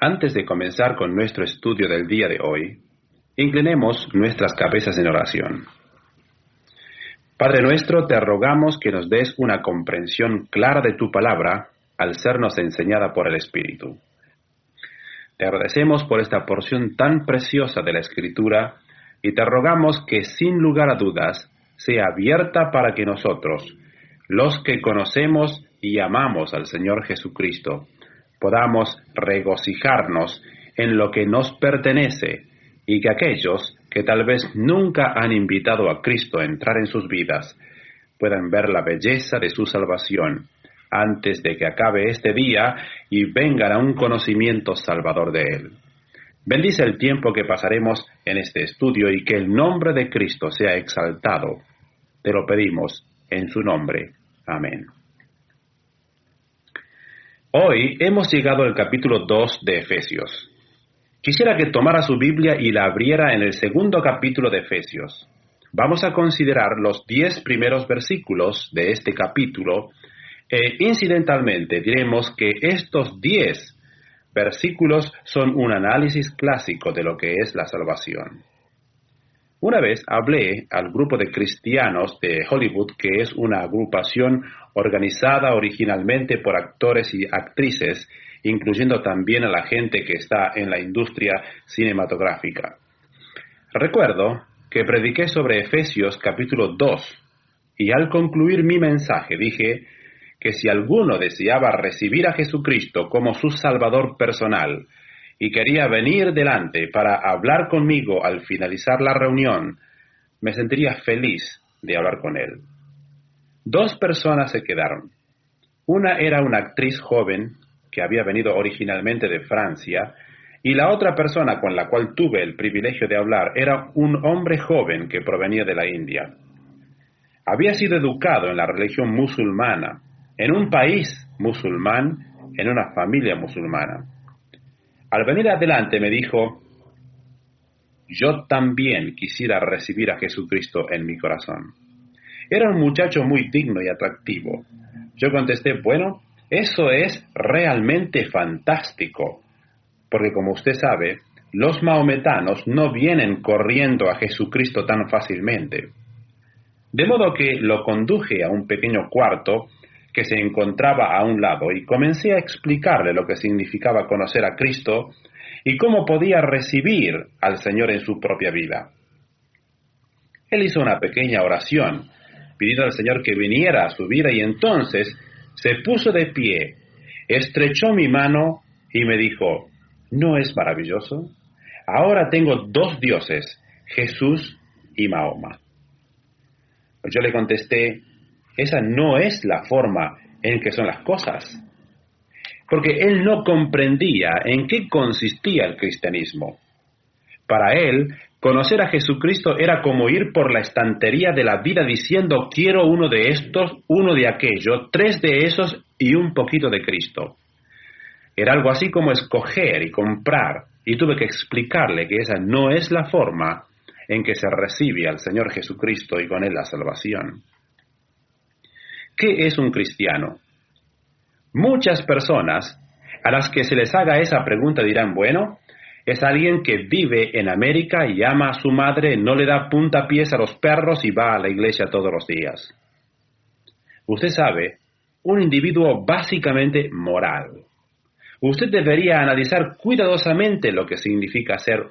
Antes de comenzar con nuestro estudio del día de hoy, inclinemos nuestras cabezas en oración. Padre nuestro, te rogamos que nos des una comprensión clara de tu palabra al sernos enseñada por el Espíritu. Te agradecemos por esta porción tan preciosa de la Escritura y te rogamos que sin lugar a dudas sea abierta para que nosotros, los que conocemos y amamos al Señor Jesucristo, podamos regocijarnos en lo que nos pertenece y que aquellos que tal vez nunca han invitado a Cristo a entrar en sus vidas puedan ver la belleza de su salvación antes de que acabe este día y vengan a un conocimiento salvador de Él. Bendice el tiempo que pasaremos en este estudio y que el nombre de Cristo sea exaltado. Te lo pedimos en su nombre. Amén. Hoy hemos llegado al capítulo 2 de Efesios. Quisiera que tomara su Biblia y la abriera en el segundo capítulo de Efesios. Vamos a considerar los 10 primeros versículos de este capítulo e incidentalmente diremos que estos 10 versículos son un análisis clásico de lo que es la salvación. Una vez hablé al grupo de cristianos de Hollywood, que es una agrupación organizada originalmente por actores y actrices, incluyendo también a la gente que está en la industria cinematográfica. Recuerdo que prediqué sobre Efesios capítulo 2, y al concluir mi mensaje dije que si alguno deseaba recibir a Jesucristo como su Salvador personal y quería venir delante para hablar conmigo al finalizar la reunión, me sentiría feliz de hablar con él. 2 personas se quedaron. Una era una actriz joven que había venido originalmente de Francia, y la otra persona con la cual tuve el privilegio de hablar era un hombre joven que provenía de la India. Había sido educado en la religión musulmana, en un país musulmán, en una familia musulmana. Al venir adelante me dijo: yo también quisiera recibir a Jesucristo en mi corazón. Era un muchacho muy digno y atractivo. Yo contesté: bueno, eso es realmente fantástico, porque como usted sabe, los maometanos no vienen corriendo a Jesucristo tan fácilmente. De modo que lo conduje a un pequeño cuarto que se encontraba a un lado y comencé a explicarle lo que significaba conocer a Cristo y cómo podía recibir al Señor en su propia vida. Él hizo una pequeña oración, pidiendo al Señor que viniera a su vida, y entonces se puso de pie, estrechó mi mano y me dijo: ¿no es maravilloso? Ahora tengo 2 dioses, Jesús y Mahoma. Yo le contesté: esa no es la forma en que son las cosas, porque él no comprendía en qué consistía el cristianismo. Para él, conocer a Jesucristo era como ir por la estantería de la vida diciendo: quiero uno de estos, uno de aquello, 3 de esos y un poquito de Cristo. Era algo así como escoger y comprar, y tuve que explicarle que esa no es la forma en que se recibe al Señor Jesucristo y con él la salvación. ¿Qué es un cristiano? Muchas personas a las que se les haga esa pregunta dirán: bueno, es alguien que vive en América y ama a su madre, no le da puntapiés a los perros y va a la iglesia todos los días. Usted sabe, un individuo básicamente moral. Usted debería analizar cuidadosamente lo que significa ser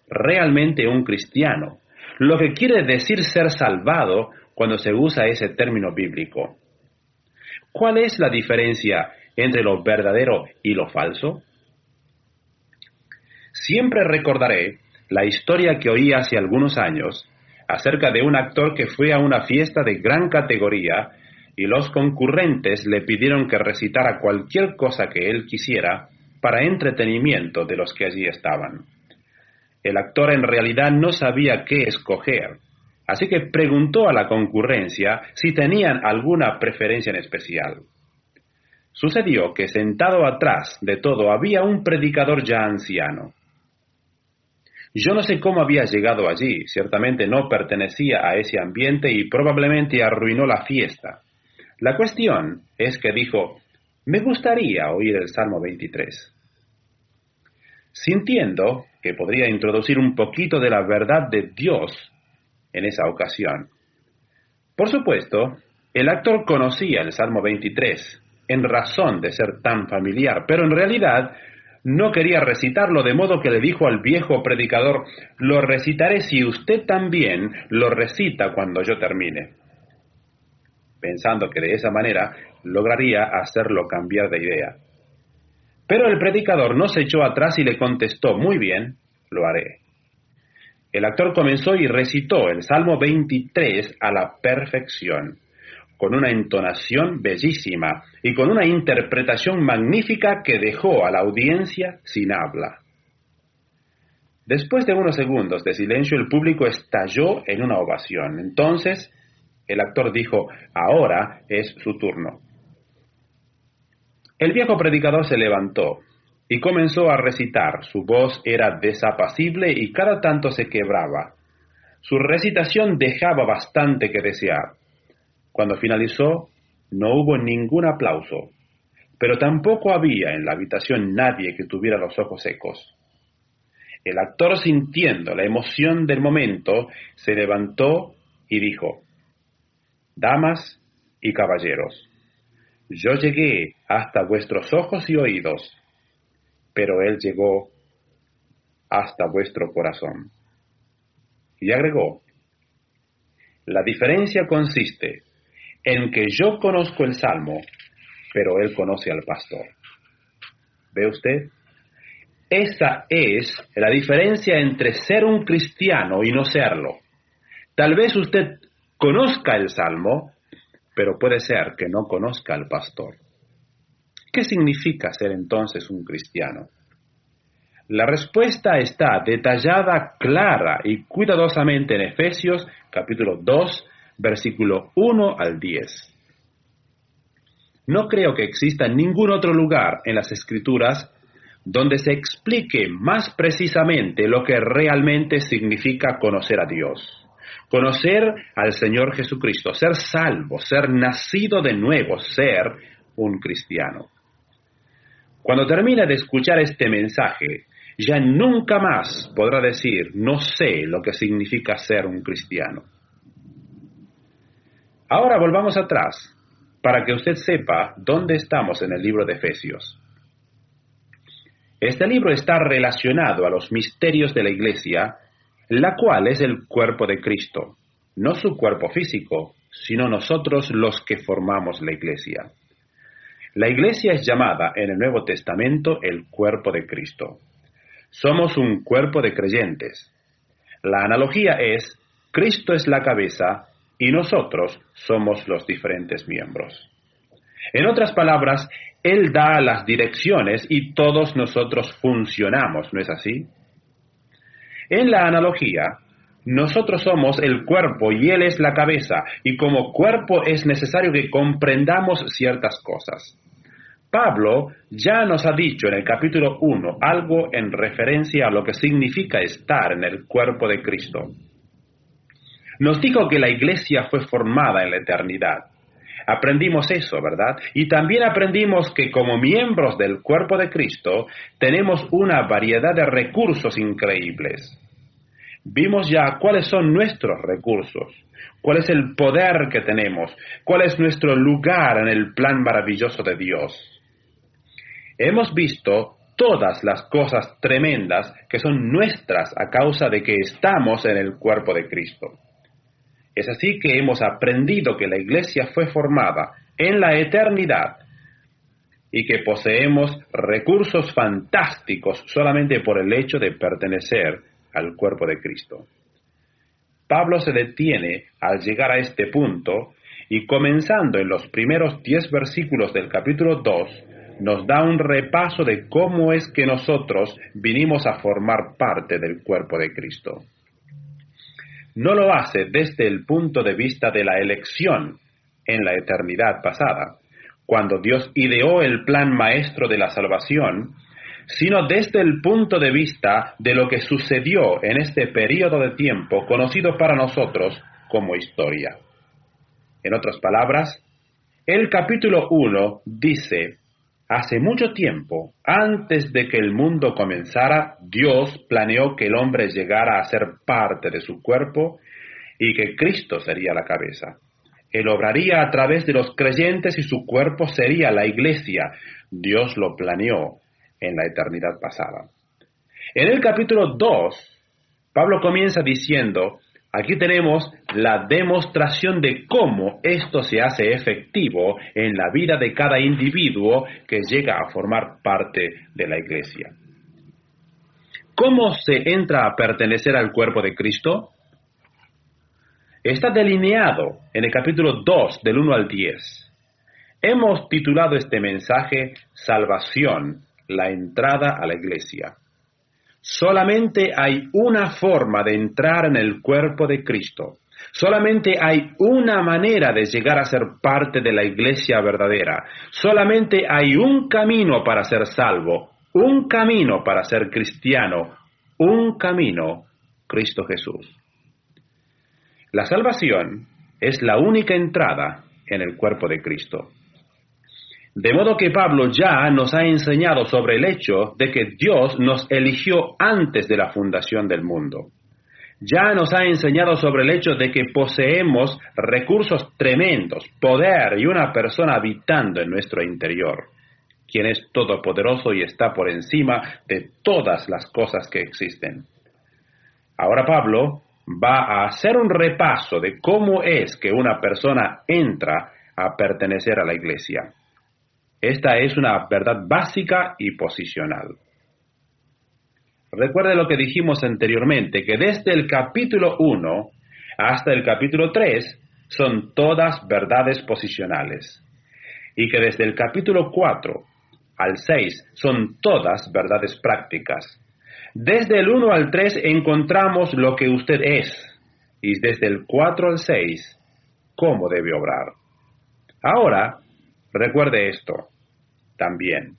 realmente un cristiano, lo que quiere decir ser salvado cuando se usa ese término bíblico. ¿Cuál es la diferencia entre lo verdadero y lo falso? Siempre recordaré la historia que oí hace algunos años acerca de un actor que fue a una fiesta de gran categoría y los concurrentes le pidieron que recitara cualquier cosa que él quisiera para entretenimiento de los que allí estaban. El actor en realidad no sabía qué escoger, así que preguntó a la concurrencia si tenían alguna preferencia en especial. Sucedió que sentado atrás de todo había un predicador ya anciano. Yo no sé cómo había llegado allí, ciertamente no pertenecía a ese ambiente y probablemente arruinó la fiesta. La cuestión es que dijo: me gustaría oír el Salmo 23. sintiendo que podría introducir un poquito de la verdad de Dios en esa ocasión. Por supuesto, el actor conocía el Salmo 23, en razón de ser tan familiar, pero en realidad no quería recitarlo, de modo que le dijo al viejo predicador: lo recitaré si usted también lo recita cuando yo termine, pensando que de esa manera lograría hacerlo cambiar de idea. Pero el predicador no se echó atrás y le contestó: muy bien, lo haré. El actor comenzó y recitó el Salmo 23 a la perfección, con una entonación bellísima y con una interpretación magnífica que dejó a la audiencia sin habla. Después de unos segundos de silencio, el público estalló en una ovación. Entonces, el actor dijo: ahora es su turno. El viejo predicador se levantó y comenzó a recitar. Su voz era desapacible y cada tanto se quebraba. Su recitación dejaba bastante que desear. Cuando finalizó, no hubo ningún aplauso, pero tampoco había en la habitación nadie que tuviera los ojos secos. El actor, sintiendo la emoción del momento, se levantó y dijo: damas y caballeros, yo llegué hasta vuestros ojos y oídos, pero él llegó hasta vuestro corazón. Y agregó: la diferencia consiste en que yo conozco el Salmo, pero él conoce al pastor. ¿Ve usted? Esa es la diferencia entre ser un cristiano y no serlo. Tal vez usted conozca el Salmo, pero puede ser que no conozca al pastor. ¿Qué significa ser entonces un cristiano? La respuesta está detallada, clara y cuidadosamente en Efesios capítulo 2, versículo 1 al 10. No creo que exista ningún otro lugar en las Escrituras donde se explique más precisamente lo que realmente significa conocer a Dios, conocer al Señor Jesucristo, ser salvo, ser nacido de nuevo, ser un cristiano. Cuando termine de escuchar este mensaje, ya nunca más podrá decir: no sé lo que significa ser un cristiano. Ahora volvamos atrás, para que usted sepa dónde estamos en el libro de Efesios. Este libro está relacionado a los misterios de la Iglesia, la cual es el cuerpo de Cristo, no su cuerpo físico, sino nosotros los que formamos la Iglesia. La Iglesia es llamada en el Nuevo Testamento el cuerpo de Cristo. Somos un cuerpo de creyentes. La analogía es: Cristo es la cabeza y nosotros somos los diferentes miembros. En otras palabras, Él da las direcciones y todos nosotros funcionamos, ¿no es así? En la analogía, nosotros somos el cuerpo y Él es la cabeza, y como cuerpo es necesario que comprendamos ciertas cosas. Pablo ya nos ha dicho en el capítulo 1 algo en referencia a lo que significa estar en el cuerpo de Cristo. Nos dijo que la iglesia fue formada en la eternidad. Aprendimos eso, ¿verdad? Y también aprendimos que como miembros del cuerpo de Cristo tenemos una variedad de recursos increíbles. Vimos ya cuáles son nuestros recursos, cuál es el poder que tenemos, cuál es nuestro lugar en el plan maravilloso de Dios. Hemos visto todas las cosas tremendas que son nuestras a causa de que estamos en el cuerpo de Cristo. Es así que hemos aprendido que la iglesia fue formada en la eternidad y que poseemos recursos fantásticos solamente por el hecho de pertenecer al cuerpo de Cristo. Pablo se detiene al llegar a este punto y comenzando en los primeros 10 versículos del capítulo 2, nos da un repaso de cómo es que nosotros vinimos a formar parte del cuerpo de Cristo. No lo hace desde el punto de vista de la elección en la eternidad pasada, cuando Dios ideó el plan maestro de la salvación, sino desde el punto de vista de lo que sucedió en este periodo de tiempo conocido para nosotros como historia. En otras palabras, el capítulo 1 dice: Hace mucho tiempo, antes de que el mundo comenzara, Dios planeó que el hombre llegara a ser parte de su cuerpo y que Cristo sería la cabeza. Él obraría a través de los creyentes y su cuerpo sería la iglesia. Dios lo planeó en la eternidad pasada. En el capítulo 2, Pablo comienza diciendo, aquí tenemos la demostración de cómo esto se hace efectivo en la vida de cada individuo que llega a formar parte de la iglesia. ¿Cómo se entra a pertenecer al cuerpo de Cristo? Está delineado en el capítulo 2, del 1 al 10. Hemos titulado este mensaje Salvación, la entrada a la iglesia. Solamente hay una forma de entrar en el cuerpo de Cristo. Solamente hay una manera de llegar a ser parte de la iglesia verdadera. Solamente hay un camino para ser salvo, un camino para ser cristiano, un camino, Cristo Jesús. La salvación es la única entrada en el cuerpo de Cristo. De modo que Pablo ya nos ha enseñado sobre el hecho de que Dios nos eligió antes de la fundación del mundo. Ya nos ha enseñado sobre el hecho de que poseemos recursos tremendos, poder y una persona habitando en nuestro interior, quien es todopoderoso y está por encima de todas las cosas que existen. Ahora Pablo va a hacer un repaso de cómo es que una persona entra a pertenecer a la iglesia. Esta es una verdad básica y posicional. Recuerde lo que dijimos anteriormente, que desde el capítulo 1 hasta el capítulo 3 son todas verdades posicionales. Y que desde el capítulo 4 al 6 son todas verdades prácticas. Desde el 1 al 3 encontramos lo que usted es, y desde el 4 al 6, cómo debe obrar. Ahora, recuerde esto también.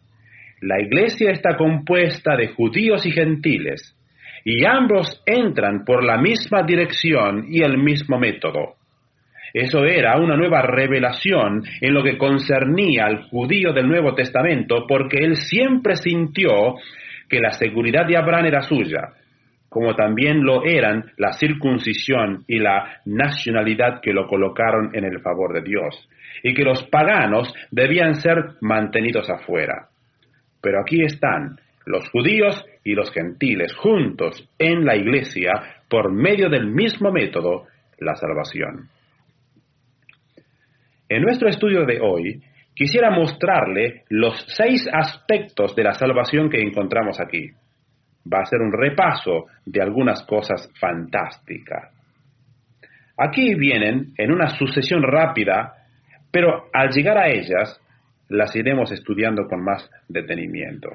La iglesia está compuesta de judíos y gentiles, y ambos entran por la misma dirección y el mismo método. Eso era una nueva revelación en lo que concernía al judío del Nuevo Testamento, porque él siempre sintió que la seguridad de Abraham era suya, como también lo eran la circuncisión y la nacionalidad que lo colocaron en el favor de Dios, y que los paganos debían ser mantenidos afuera. Pero aquí están los judíos y los gentiles juntos en la iglesia por medio del mismo método, la salvación. En nuestro estudio de hoy, quisiera mostrarle los 6 aspectos de la salvación que encontramos aquí. Va a ser un repaso de algunas cosas fantásticas. Aquí vienen en una sucesión rápida, pero al llegar a ellas, las iremos estudiando con más detenimiento.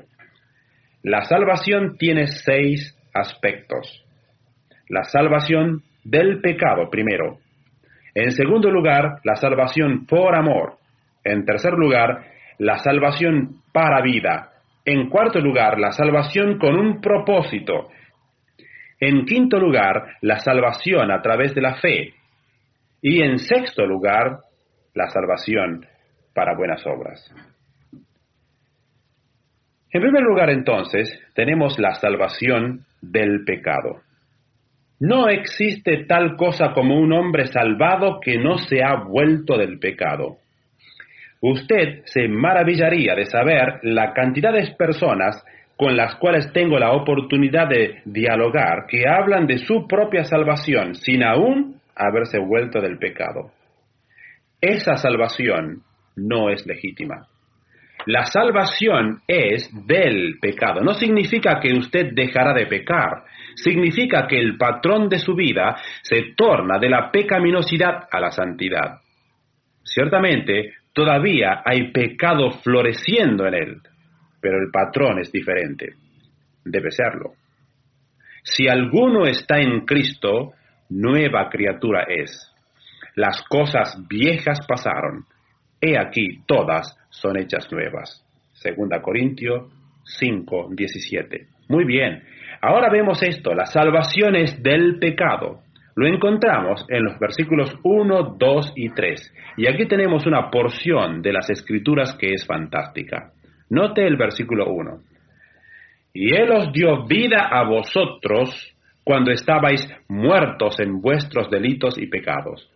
La salvación tiene 6 aspectos. La salvación del pecado, primero. En segundo lugar, la salvación por amor. En tercer lugar, la salvación para vida. En cuarto lugar, la salvación con un propósito. En quinto lugar, la salvación a través de la fe. Y en sexto lugar, la salvación para buenas obras. En primer lugar, entonces, tenemos la salvación del pecado. No existe tal cosa como un hombre salvado que no se ha vuelto del pecado. Usted se maravillaría de saber la cantidad de personas con las cuales tengo la oportunidad de dialogar que hablan de su propia salvación sin aún haberse vuelto del pecado. Esa salvación no es legítima. La salvación es del pecado. No significa que usted dejará de pecar. Significa que el patrón de su vida se torna de la pecaminosidad a la santidad. Ciertamente, todavía hay pecado floreciendo en él, pero el patrón es diferente. Debe serlo. Si alguno está en Cristo, nueva criatura es. Las cosas viejas pasaron. He aquí, todas son hechas nuevas. 2 Corintios 5, 17. Muy bien. Ahora vemos esto. La salvación es del pecado. Lo encontramos en los versículos 1, 2 y 3. Y aquí tenemos una porción de las Escrituras que es fantástica. Note el versículo 1. Y Él os dio vida a vosotros cuando estabais muertos en vuestros delitos y pecados.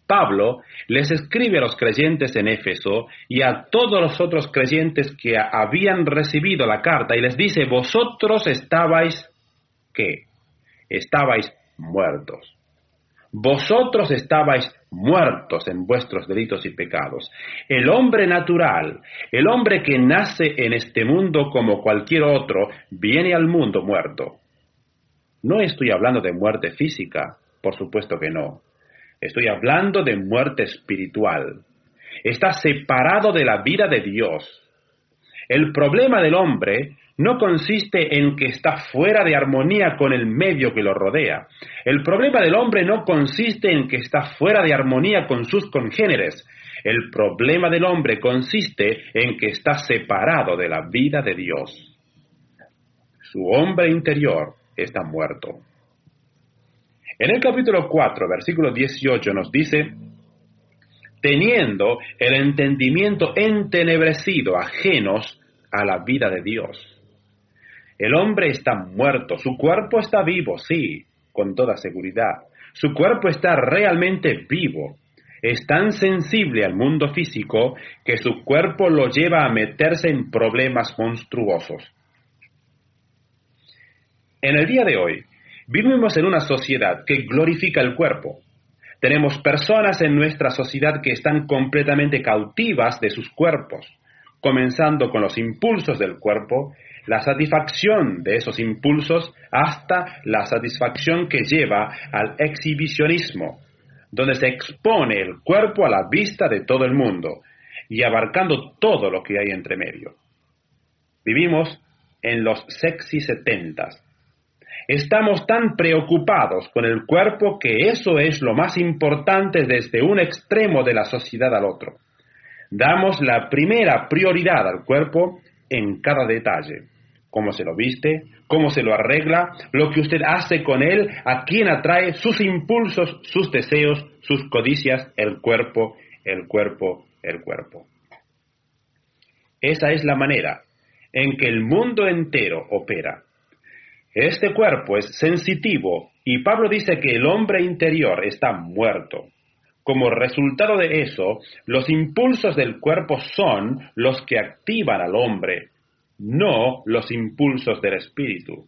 Pablo les escribe a los creyentes en Éfeso y a todos los otros creyentes que habían recibido la carta y les dice, vosotros estabais, ¿qué? Estabais muertos. Vosotros estabais muertos en vuestros delitos y pecados. El hombre natural, el hombre que nace en este mundo como cualquier otro, viene al mundo muerto. No estoy hablando de muerte física, por supuesto que no. Estoy hablando de muerte espiritual. Está separado de la vida de Dios. El problema del hombre no consiste en que está fuera de armonía con el medio que lo rodea. El problema del hombre no consiste en que está fuera de armonía con sus congéneres. El problema del hombre consiste en que está separado de la vida de Dios. Su hombre interior está muerto. En el capítulo 4, versículo 18 nos dice, teniendo el entendimiento entenebrecido, ajenos a la vida de Dios. El hombre está muerto, su cuerpo está vivo, sí, con toda seguridad. Su cuerpo está realmente vivo. Es tan sensible al mundo físico que su cuerpo lo lleva a meterse en problemas monstruosos. En el día de hoy, vivimos en una sociedad que glorifica el cuerpo. Tenemos personas en nuestra sociedad que están completamente cautivas de sus cuerpos, comenzando con los impulsos del cuerpo, la satisfacción de esos impulsos, hasta la satisfacción que lleva al exhibicionismo, donde se expone el cuerpo a la vista de todo el mundo y abarcando todo lo que hay entre medio. Vivimos en los sexy 70s. Estamos tan preocupados con el cuerpo que eso es lo más importante desde un extremo de la sociedad al otro. Damos la primera prioridad al cuerpo en cada detalle. Cómo se lo viste, cómo se lo arregla, lo que usted hace con él, a quién atrae, sus impulsos, sus deseos, sus codicias, el cuerpo, el cuerpo, el cuerpo. Esa es la manera en que el mundo entero opera. Este cuerpo es sensitivo y Pablo dice que el hombre interior está muerto. Como resultado de eso, los impulsos del cuerpo son los que activan al hombre, no los impulsos del espíritu,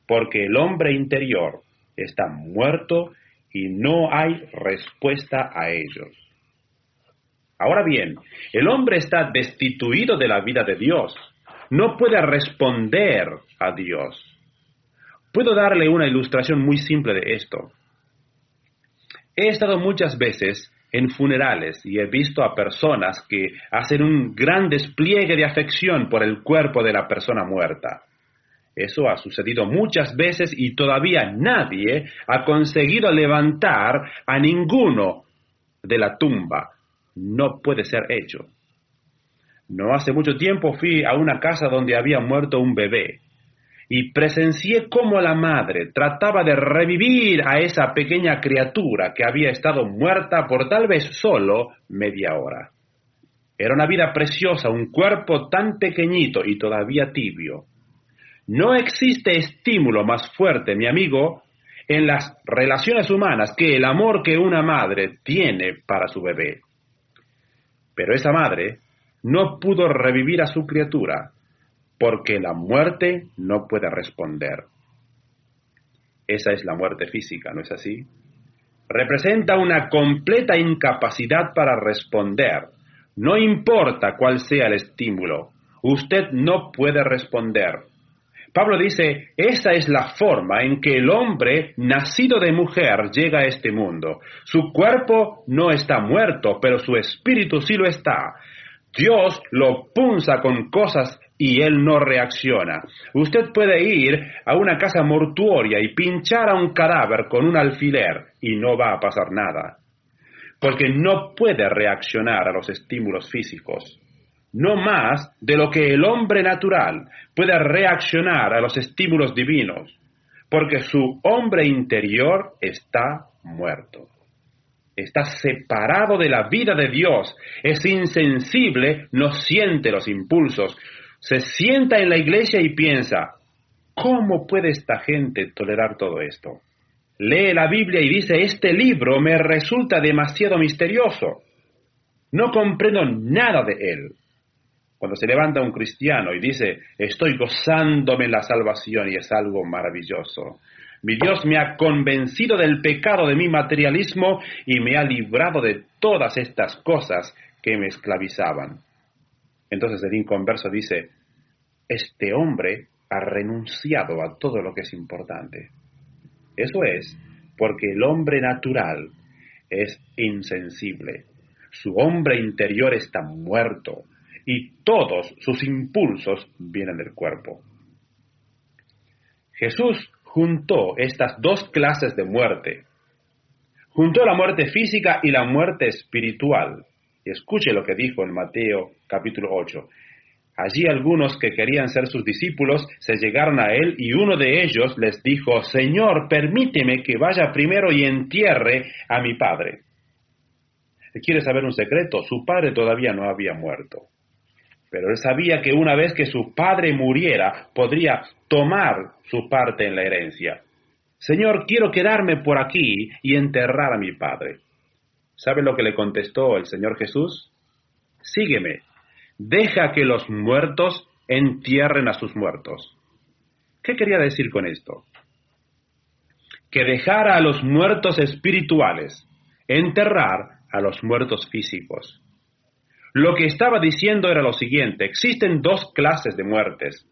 porque el hombre interior está muerto y no hay respuesta a ellos. Ahora bien, el hombre está destituido de la vida de Dios, no puede responder a Dios. Puedo darle una ilustración muy simple de esto. He estado muchas veces en funerales y he visto a personas que hacen un gran despliegue de afección por el cuerpo de la persona muerta. Eso ha sucedido muchas veces y todavía nadie ha conseguido levantar a ninguno de la tumba. No puede ser hecho. No hace mucho tiempo fui a una casa donde había muerto un bebé. Y presencié cómo la madre trataba de revivir a esa pequeña criatura que había estado muerta por tal vez solo media hora. Era una vida preciosa, un cuerpo tan pequeñito y todavía tibio. No existe estímulo más fuerte, mi amigo, en las relaciones humanas que el amor que una madre tiene para su bebé. Pero esa madre no pudo revivir a su criatura, porque la muerte no puede responder. Esa es la muerte física, ¿no es así? Representa una completa incapacidad para responder. No importa cuál sea el estímulo, usted no puede responder. Pablo dice, esa es la forma en que el hombre nacido de mujer llega a este mundo. Su cuerpo no está muerto, pero su espíritu sí lo está. Dios lo punza con cosas y él no reacciona. Usted puede ir a una casa mortuoria y pinchar a un cadáver con un alfiler y no va a pasar nada, porque no puede reaccionar a los estímulos físicos, no más de lo que el hombre natural puede reaccionar a los estímulos divinos, porque su hombre interior está muerto. Está separado de la vida de Dios, es insensible, no siente los impulsos, se sienta en la iglesia y piensa, ¿cómo puede esta gente tolerar todo esto? Lee la Biblia y dice, este libro me resulta demasiado misterioso, no comprendo nada de él. Cuando se levanta un cristiano y dice, estoy gozándome en la salvación y es algo maravilloso. Mi Dios me ha convencido del pecado de mi materialismo y me ha librado de todas estas cosas que me esclavizaban. Entonces el inconverso dice, este hombre ha renunciado a todo lo que es importante. Eso es porque el hombre natural es insensible. Su hombre interior está muerto y todos sus impulsos vienen del cuerpo. Jesús juntó estas dos clases de muerte. Juntó la muerte física y la muerte espiritual. Y escuche lo que dijo en Mateo capítulo 8. Allí algunos que querían ser sus discípulos se llegaron a él y uno de ellos les dijo, Señor, permíteme que vaya primero y entierre a mi padre. ¿Quiere saber un secreto? Su padre todavía no había muerto. Pero él sabía que una vez que su padre muriera, podría tomar su parte en la herencia. Señor, quiero quedarme por aquí y enterrar a mi padre. ¿Sabe lo que le contestó el Señor Jesús? Sígueme, deja que los muertos entierren a sus muertos. ¿Qué quería decir con esto? Que dejara a los muertos espirituales enterrar a los muertos físicos. Lo que estaba diciendo era lo siguiente, existen dos clases de muertes.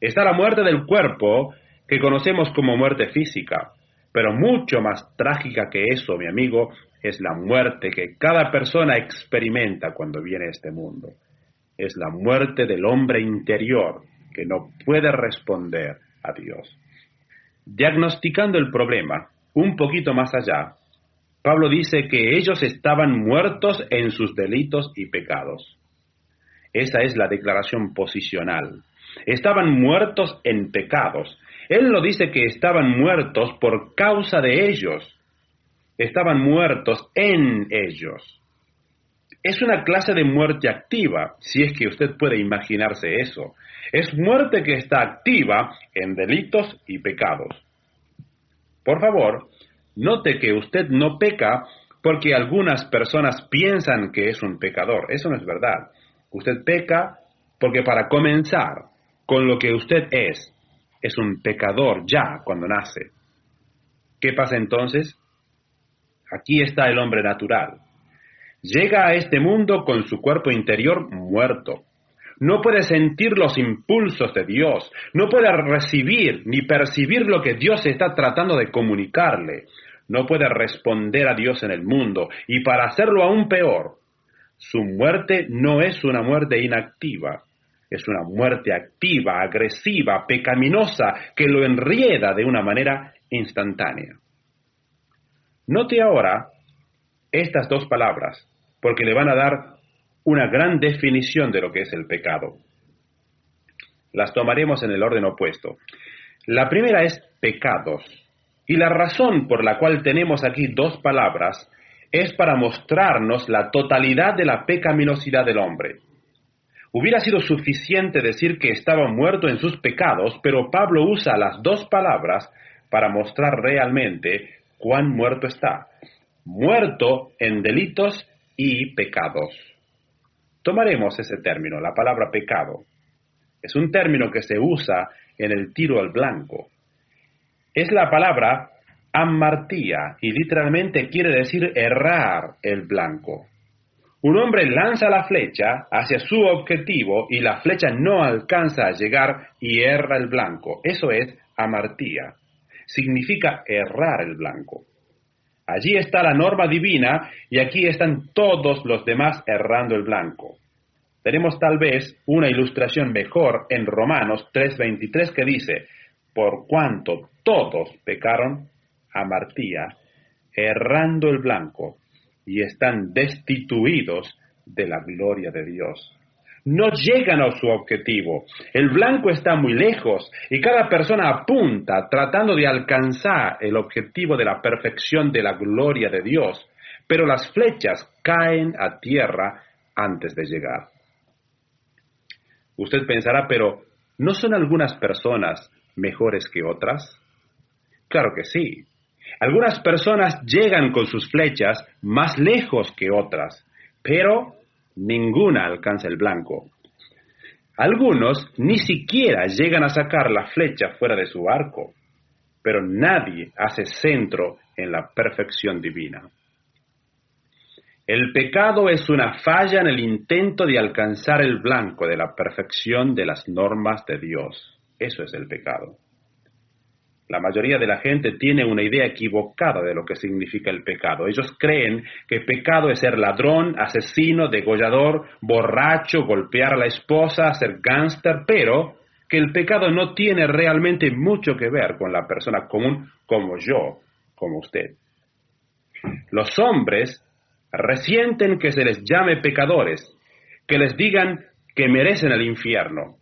Está la muerte del cuerpo, que conocemos como muerte física, pero mucho más trágica que eso, mi amigo, es la muerte que cada persona experimenta cuando viene a este mundo. Es la muerte del hombre interior, que no puede responder a Dios. Diagnosticando el problema un poquito más allá, Pablo dice que ellos estaban muertos en sus delitos y pecados. Esa es la declaración posicional. Estaban muertos en pecados. Él no dice que estaban muertos por causa de ellos. Estaban muertos en ellos. Es una clase de muerte activa, si es que usted puede imaginarse eso. Es muerte que está activa en delitos y pecados. Por favor, note que usted no peca porque algunas personas piensan que es un pecador. Eso no es verdad. Usted peca porque para comenzar con lo que usted es un pecador ya cuando nace. ¿Qué pasa entonces? Aquí está el hombre natural. Llega a este mundo con su cuerpo interior muerto. No puede sentir los impulsos de Dios. No puede recibir ni percibir lo que Dios está tratando de comunicarle. No puede responder a Dios en el mundo. Y para hacerlo aún peor, su muerte no es una muerte inactiva. Es una muerte activa, agresiva, pecaminosa, que lo enrieda de una manera instantánea. Note ahora estas dos palabras, porque le van a dar una gran definición de lo que es el pecado. Las tomaremos en el orden opuesto. La primera es pecados, y la razón por la cual tenemos aquí dos palabras es para mostrarnos la totalidad de la pecaminosidad del hombre. Hubiera sido suficiente decir que estaba muerto en sus pecados, pero Pablo usa las dos palabras para mostrar realmente cuán muerto está. Muerto en delitos y pecados. Tomaremos ese término, la palabra pecado. Es un término que se usa en el tiro al blanco. Es la palabra amartía y literalmente quiere decir errar el blanco. Un hombre lanza la flecha hacia su objetivo y la flecha no alcanza a llegar y erra el blanco. Eso es amartía. Significa errar el blanco. Allí está la norma divina y aquí están todos los demás errando el blanco. Tenemos tal vez una ilustración mejor en Romanos 3:23 que dice, por cuanto todos pecaron, amartía, errando el blanco, y están destituidos de la gloria de Dios. No llegan a su objetivo. El blanco está muy lejos y cada persona apunta tratando de alcanzar el objetivo de la perfección de la gloria de Dios. pero las flechas caen a tierra antes de llegar. Usted pensará, pero ¿no son algunas personas mejores que otras? Claro que sí. Algunas personas llegan con sus flechas más lejos que otras, pero ninguna alcanza el blanco. Algunos ni siquiera llegan a sacar la flecha fuera de su arco, pero nadie hace centro en la perfección divina. El pecado es una falla en el intento de alcanzar el blanco de la perfección de las normas de Dios. Eso es el pecado. La mayoría de la gente tiene una idea equivocada de lo que significa el pecado. Ellos creen que pecado es ser ladrón, asesino, degollador, borracho, golpear a la esposa, ser gángster, pero que el pecado no tiene realmente mucho que ver con la persona común como yo, como usted. Los hombres resienten que se les llame pecadores, que les digan que merecen el infierno.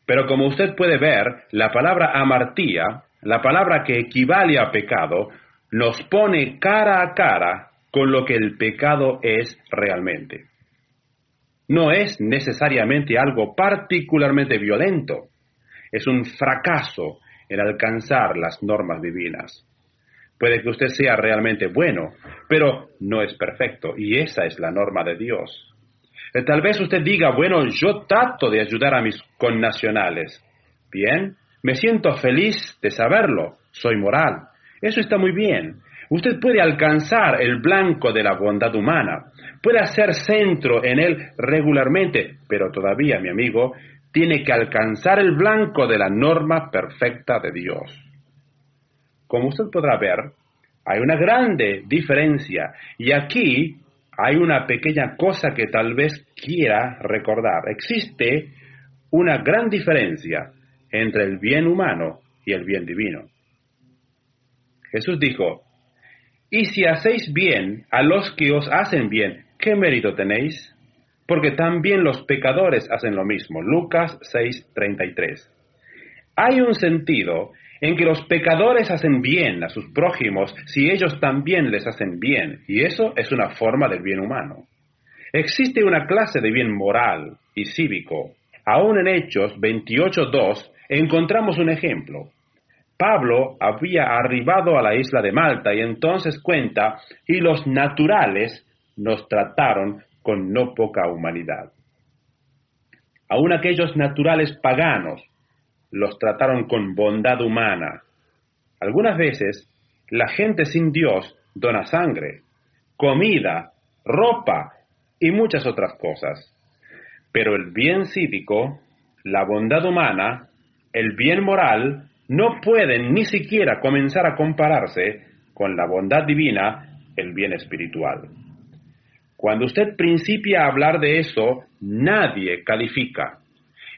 Pero como usted puede ver, la palabra amartía, la palabra que equivale a pecado, nos pone cara a cara con lo que el pecado es realmente. No es necesariamente algo particularmente violento, es un fracaso en alcanzar las normas divinas. Puede que usted sea realmente bueno, pero no es perfecto, y esa es la norma de Dios. Tal vez usted diga, bueno, yo trato de ayudar a mis connacionales. Bien, me siento feliz de saberlo, soy moral. Eso está muy bien. Usted puede alcanzar el blanco de la bondad humana, puede hacer centro en él regularmente, pero todavía, mi amigo, tiene que alcanzar el blanco de la norma perfecta de Dios. Como usted podrá ver, hay una grande diferencia, y aquí hay una pequeña cosa que tal vez quiera recordar. Existe una gran diferencia entre el bien humano y el bien divino. Jesús dijo, «Y si hacéis bien a los que os hacen bien, ¿qué mérito tenéis? Porque también los pecadores hacen lo mismo». Lucas 6:33. Hay un sentido en que los pecadores hacen bien a sus prójimos si ellos también les hacen bien, y eso es una forma del bien humano. Existe una clase de bien moral y cívico. Aún en Hechos 28:2 encontramos un ejemplo. Pablo había arribado a la isla de Malta y entonces cuenta, y los naturales nos trataron con no poca humanidad. Aún aquellos naturales paganos los trataron con bondad humana. Algunas veces, la gente sin Dios dona sangre, comida, ropa y muchas otras cosas. Pero el bien cívico, la bondad humana, el bien moral, no pueden ni siquiera comenzar a compararse con la bondad divina, el bien espiritual. Cuando usted principia a hablar de eso, nadie califica.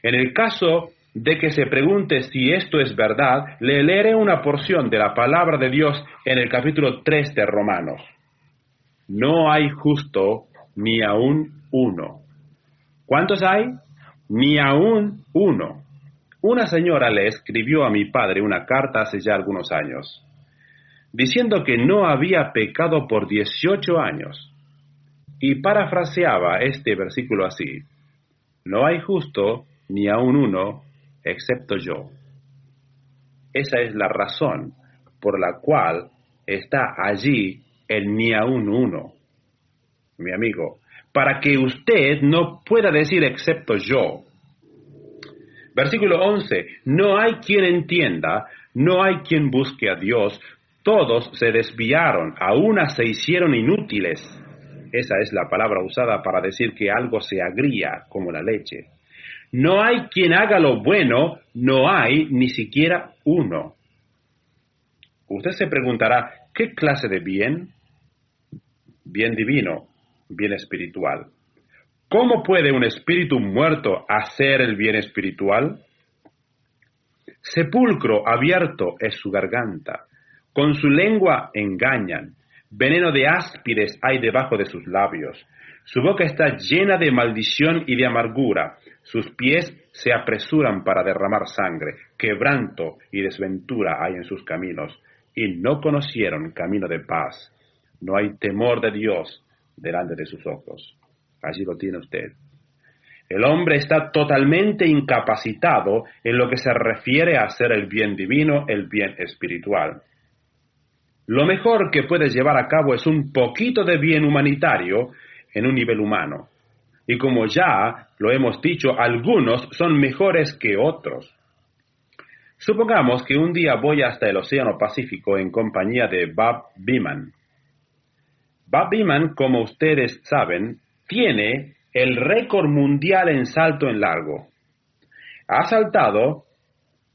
En el caso de que se pregunte si esto es verdad, le leeré una porción de la palabra de Dios en el capítulo 3 de Romanos. No hay justo ni aún uno. ¿Cuántos hay? Ni aún uno. Una señora le escribió a mi padre una carta hace ya algunos años, diciendo que no había pecado por 18 años, y parafraseaba este versículo así: no hay justo ni aún uno, excepto yo. Esa es la razón por la cual está allí el ni aún uno, mi amigo, para que usted no pueda decir excepto yo. Versículo 11, no hay quien entienda, no hay quien busque a Dios, todos se desviaron, a una se hicieron inútiles. Esa es la palabra usada para decir que algo se agría como la leche. No hay quien haga lo bueno, no hay ni siquiera uno. Usted se preguntará, ¿qué clase de bien? Bien divino, bien espiritual. ¿Cómo puede un espíritu muerto hacer el bien espiritual? Sepulcro abierto es su garganta, con su lengua engañan, veneno de áspides hay debajo de sus labios, su boca está llena de maldición y de amargura, sus pies se apresuran para derramar sangre, quebranto y desventura hay en sus caminos, y no conocieron camino de paz. No hay temor de Dios delante de sus ojos. Allí lo tiene usted. El hombre está totalmente incapacitado en lo que se refiere a hacer el bien divino, el bien espiritual. Lo mejor que puedes llevar a cabo es un poquito de bien humanitario en un nivel humano. Y como ya lo hemos dicho, algunos son mejores que otros. Supongamos que un día voy hasta el Océano Pacífico en compañía de Bob Beamon. Bob Beamon, como ustedes saben, tiene el récord mundial en salto en largo. Ha saltado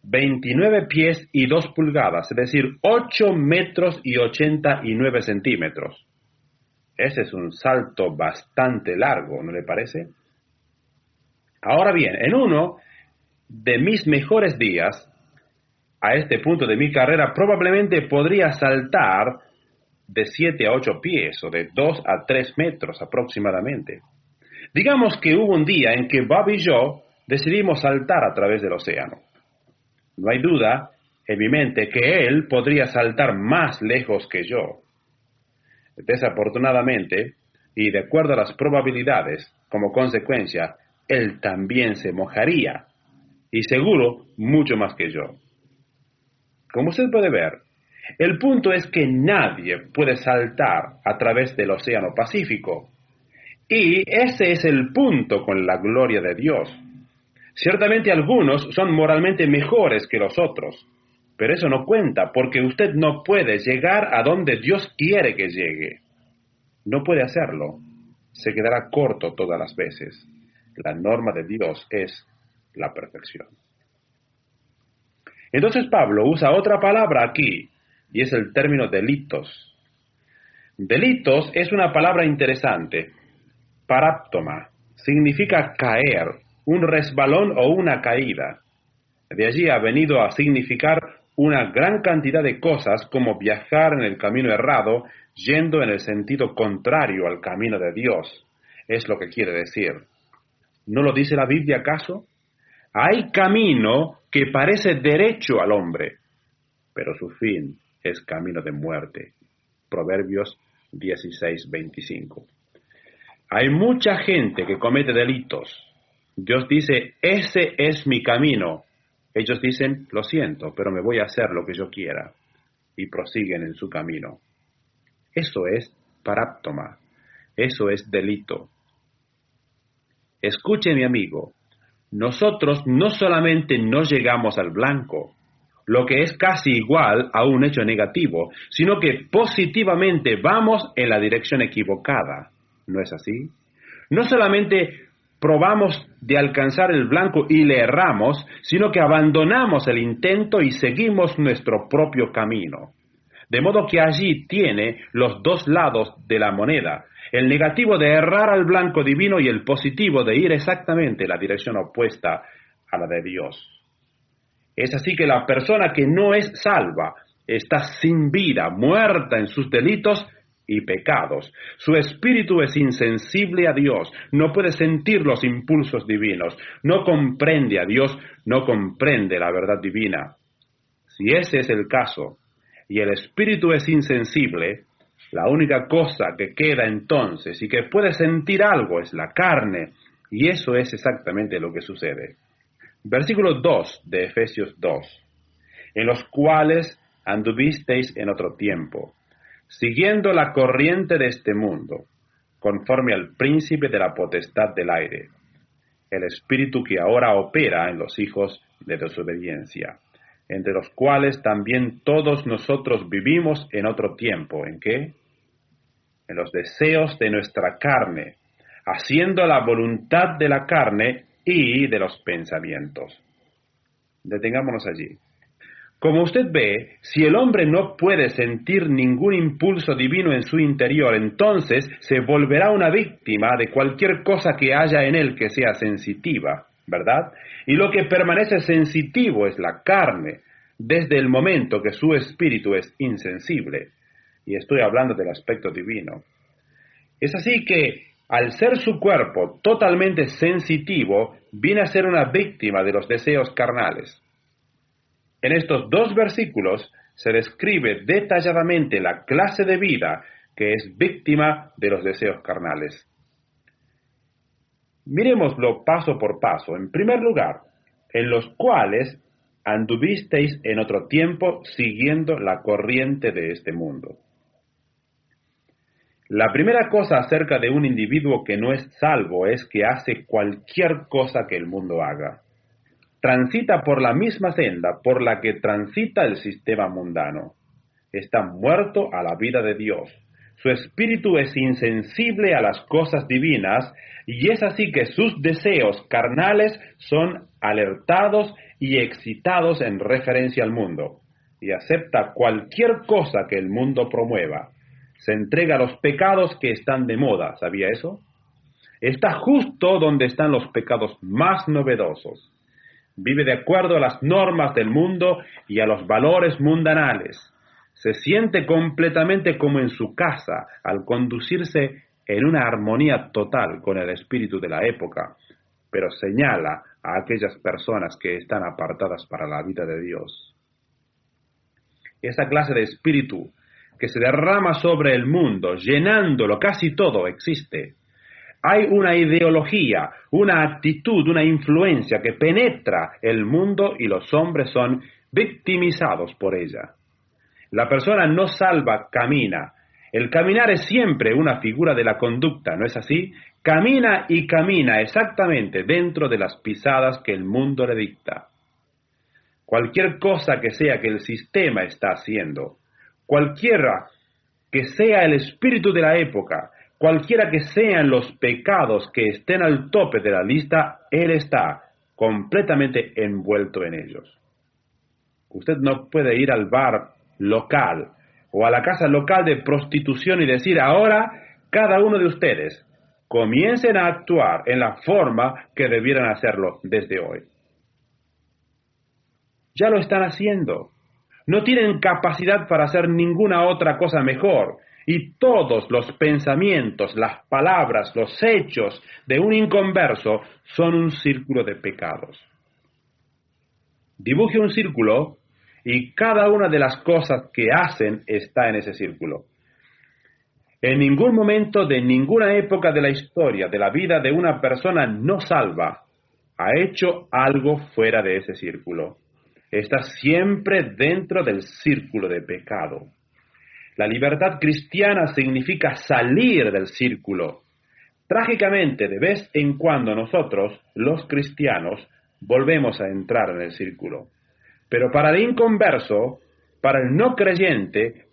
29 pies y 2 pulgadas, es decir, 8 metros y 89 centímetros. Ese es un salto bastante largo, ¿no le parece? Ahora bien, en uno de mis mejores días, a este punto de mi carrera, probablemente podría saltar de 7 a 8 pies o de 2 a 3 metros aproximadamente. Digamos que hubo un día en que Bob y yo decidimos saltar a través del océano. No hay duda en mi mente que él podría saltar más lejos que yo. Desafortunadamente, y de acuerdo a las probabilidades, como consecuencia, él también se mojaría, y seguro mucho más que yo. Como usted puede ver, el punto es que nadie puede saltar a través del Océano Pacífico. Y ese es el punto con la gloria de Dios. Ciertamente algunos son moralmente mejores que los otros, pero eso no cuenta porque usted no puede llegar a donde Dios quiere que llegue. No puede hacerlo. Se quedará corto todas las veces. La norma de Dios es la perfección. Entonces Pablo usa otra palabra aquí, y es el término delitos. Delitos es una palabra interesante. Paráptoma significa caer, un resbalón o una caída. De allí ha venido a significar una gran cantidad de cosas como viajar en el camino errado, yendo en el sentido contrario al camino de Dios. Es lo que quiere decir. ¿No lo dice la Biblia acaso? Hay camino que parece derecho al hombre, pero su fin es camino de muerte. Proverbios 16:25. Hay mucha gente que comete delitos. Dios dice, ese es mi camino. Ellos dicen, lo siento, pero me voy a hacer lo que yo quiera. Y prosiguen en su camino. Eso es paráptoma. Eso es delito. Escuche, mi amigo, nosotros no solamente no llegamos al blanco, lo que es casi igual a un hecho negativo, sino que positivamente vamos en la dirección equivocada. ¿No es así? No solamente probamos de alcanzar el blanco y le erramos, sino que abandonamos el intento y seguimos nuestro propio camino. De modo que allí tiene los dos lados de la moneda, el negativo de errar al blanco divino y el positivo de ir exactamente en la dirección opuesta a la de Dios. Es así que la persona que no es salva está sin vida, muerta en sus delitos y pecados. Su espíritu es insensible a Dios, no puede sentir los impulsos divinos, no comprende a Dios, no comprende la verdad divina. Si ese es el caso, y el espíritu es insensible, la única cosa que queda entonces y que puede sentir algo es la carne, y eso es exactamente lo que sucede. Versículo 2 de Efesios 2, en los cuales anduvisteis en otro tiempo, siguiendo la corriente de este mundo, conforme al príncipe de la potestad del aire, el espíritu que ahora opera en los hijos de desobediencia, entre los cuales también todos nosotros vivimos en otro tiempo. ¿En qué? En los deseos de nuestra carne, haciendo la voluntad de la carne y de los pensamientos. Detengámonos allí. Como usted ve, si el hombre no puede sentir ningún impulso divino en su interior, entonces se volverá una víctima de cualquier cosa que haya en él que sea sensitiva, ¿verdad? Y lo que permanece sensitivo es la carne, desde el momento que su espíritu es insensible. Y estoy hablando del aspecto divino. Es así que, al ser su cuerpo totalmente sensitivo, viene a ser una víctima de los deseos carnales. En estos dos versículos se describe detalladamente la clase de vida que es víctima de los deseos carnales. Miremoslo paso por paso. En primer lugar, en los cuales anduvisteis en otro tiempo siguiendo la corriente de este mundo. La primera cosa acerca de un individuo que no es salvo es que hace cualquier cosa que el mundo haga. Transita por la misma senda por la que transita el sistema mundano. Está muerto a la vida de Dios. Su espíritu es insensible a las cosas divinas y es así que sus deseos carnales son alertados y excitados en referencia al mundo, y acepta cualquier cosa que el mundo promueva. Se entrega a los pecados que están de moda, ¿sabía eso? Está justo donde están los pecados más novedosos. Vive de acuerdo a las normas del mundo y a los valores mundanales. Se siente completamente como en su casa al conducirse en una armonía total con el espíritu de la época, pero señala a aquellas personas que están apartadas para la vida de Dios. Esa clase de espíritu que se derrama sobre el mundo, llenándolo casi todo, existe. Hay una ideología, una actitud, una influencia que penetra el mundo y los hombres son victimizados por ella. La persona no salva camina. El caminar es siempre una figura de la conducta, ¿no es así? Camina y camina exactamente dentro de las pisadas que el mundo le dicta. Cualquier cosa que sea que el sistema está haciendo, cualquiera que sea el espíritu de la época, cualquiera que sean los pecados que estén al tope de la lista, él está completamente envuelto en ellos. Usted no puede ir al bar local o a la casa local de prostitución y decir: ahora cada uno de ustedes comiencen a actuar en la forma que debieran hacerlo desde hoy. Ya lo están haciendo. No tienen capacidad para hacer ninguna otra cosa mejor. Y todos los pensamientos, las palabras, los hechos de un inconverso son un círculo de pecados. Dibuje un círculo y cada una de las cosas que hacen está en ese círculo. En ningún momento de ninguna época de la historia de la vida de una persona no salva ha hecho algo fuera de ese círculo. Está siempre dentro del círculo de pecado. La libertad cristiana significa salir del círculo. Trágicamente, de vez en cuando nosotros, los cristianos, volvemos a entrar en el círculo. Pero para el inconverso, para el no creyente,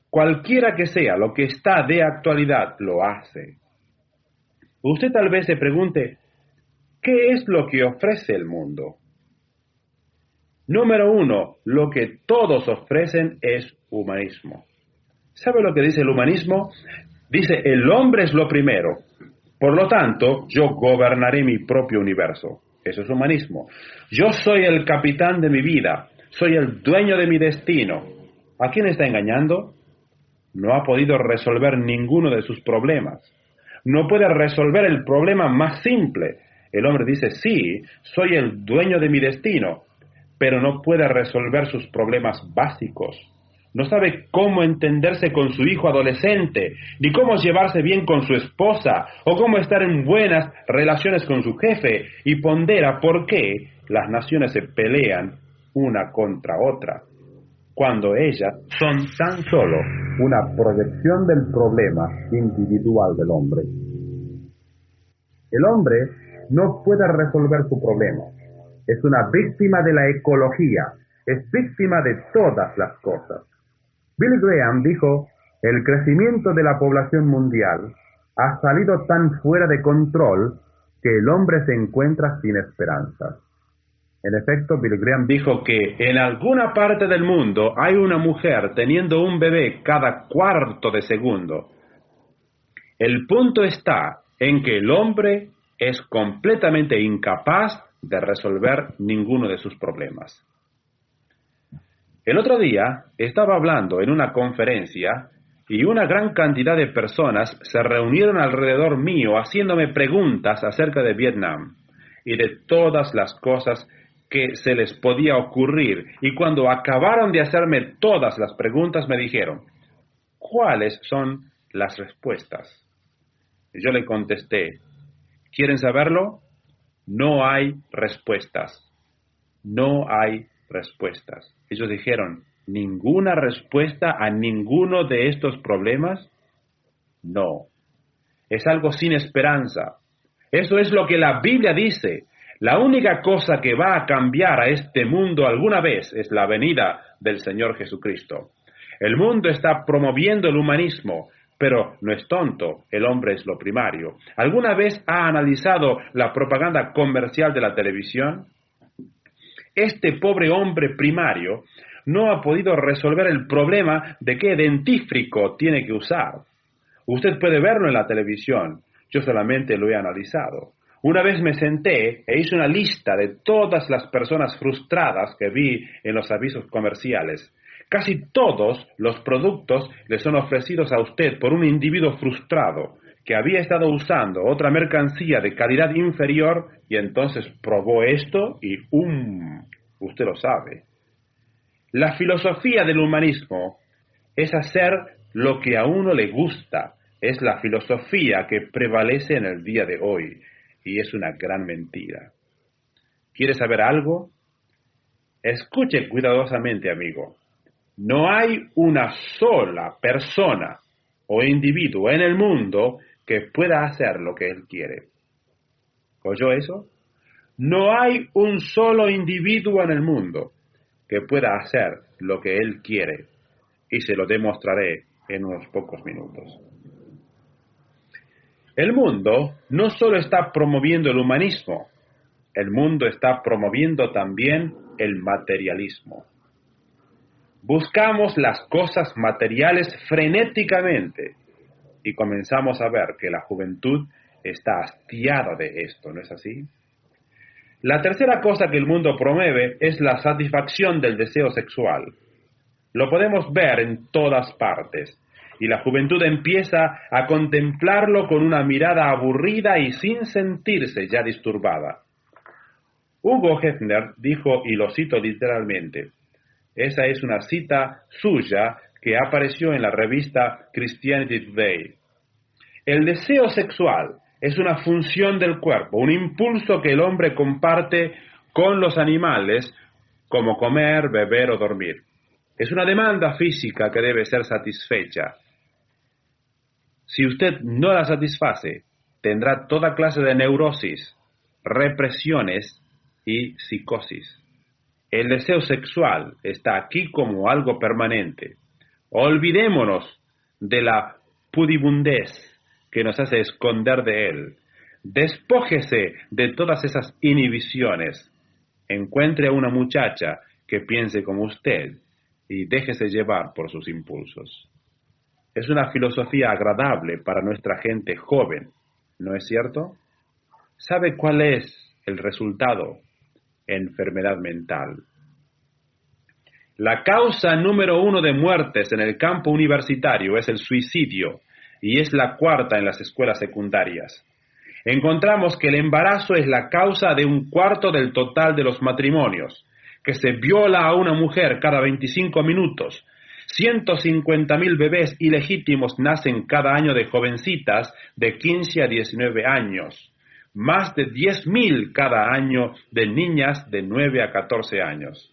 cualquiera que sea lo que está de actualidad, lo hace. Usted tal vez se pregunte, ¿qué es lo que ofrece el mundo? Número 1, lo que todos ofrecen es humanismo. ¿Sabe lo que dice el humanismo? Dice, el hombre es lo primero. Por lo tanto, yo gobernaré mi propio universo. Eso es humanismo. Yo soy el capitán de mi vida. Soy el dueño de mi destino. ¿A quién está engañando? No ha podido resolver ninguno de sus problemas. No puede resolver el problema más simple. El hombre dice, sí, soy el dueño de mi destino, pero no puede resolver sus problemas básicos. No sabe cómo entenderse con su hijo adolescente, ni cómo llevarse bien con su esposa, o cómo estar en buenas relaciones con su jefe, y pondera por qué las naciones se pelean una contra otra, cuando ellas son tan solo una proyección del problema individual del hombre. El hombre no puede resolver su problema. Es una víctima de la ecología, es víctima de todas las cosas. Billy Graham dijo, el crecimiento de la población mundial ha salido tan fuera de control que el hombre se encuentra sin esperanza. En efecto, Billy Graham dijo que en alguna parte del mundo hay una mujer teniendo un bebé cada cuarto de segundo. El punto está en que el hombre es completamente incapaz de resolver ninguno de sus problemas. El otro día estaba hablando en una conferencia y una gran cantidad de personas se reunieron alrededor mío haciéndome preguntas acerca de Vietnam y de todas las cosas que se les podía ocurrir. Y cuando acabaron de hacerme todas las preguntas me dijeron, ¿cuáles son las respuestas. Y yo le contesté, ¿quieren saberlo? No hay respuestas. No hay respuestas. Ellos dijeron, ¿ninguna respuesta a ninguno de estos problemas? No. Es algo sin esperanza. Eso es lo que la Biblia dice. La única cosa que va a cambiar a este mundo alguna vez es la venida del Señor Jesucristo. El mundo está promoviendo el humanismo, pero no es tonto, el hombre es lo primario. ¿Alguna vez ha analizado la propaganda comercial de la televisión? Este pobre hombre primario no ha podido resolver el problema de qué dentífrico tiene que usar. Usted puede verlo en la televisión, yo solamente lo he analizado. Una vez me senté e hice una lista de todas las personas frustradas que vi en los avisos comerciales. Casi todos los productos le son ofrecidos a usted por un individuo frustrado que había estado usando otra mercancía de calidad inferior y entonces probó esto y usted lo sabe. La filosofía del humanismo es hacer lo que a uno le gusta. Es la filosofía que prevalece en el día de hoy y es una gran mentira. ¿Quiere saber algo? Escuche cuidadosamente, amigo. No hay una sola persona o individuo en el mundo que pueda hacer lo que él quiere. ¿Oyó eso? No hay un solo individuo en el mundo que pueda hacer lo que él quiere, y se lo demostraré en unos pocos minutos. El mundo no solo está promoviendo el humanismo, el mundo está promoviendo también el materialismo. Buscamos las cosas materiales frenéticamente y comenzamos a ver que la juventud está hastiada de esto, ¿no es así? La tercera cosa que el mundo promueve es la satisfacción del deseo sexual. Lo podemos ver en todas partes, y la juventud empieza a contemplarlo con una mirada aburrida y sin sentirse ya disturbada. Hugo Hefner dijo, y lo cito literalmente, esa es una cita suya que apareció en la revista Christianity Today. El deseo sexual es una función del cuerpo, un impulso que el hombre comparte con los animales, como comer, beber o dormir. Es una demanda física que debe ser satisfecha. Si usted no la satisface, tendrá toda clase de neurosis, represiones y psicosis. El deseo sexual está aquí como algo permanente. Olvidémonos de la pudibundez que nos hace esconder de él. Despójese de todas esas inhibiciones. Encuentre a una muchacha que piense como usted y déjese llevar por sus impulsos. Es una filosofía agradable para nuestra gente joven, ¿no es cierto? ¿Sabe cuál es el resultado? Enfermedad mental. La causa número 1 de muertes en el campo universitario es el suicidio y es la cuarta en las escuelas secundarias. Encontramos que el embarazo es la causa de 1/4 del total de los matrimonios, que se viola a una mujer cada 25 minutos. 150,000 bebés ilegítimos nacen cada año de jovencitas de 15 a 19 años. Más de 10,000 cada año de niñas de 9 a 14 años.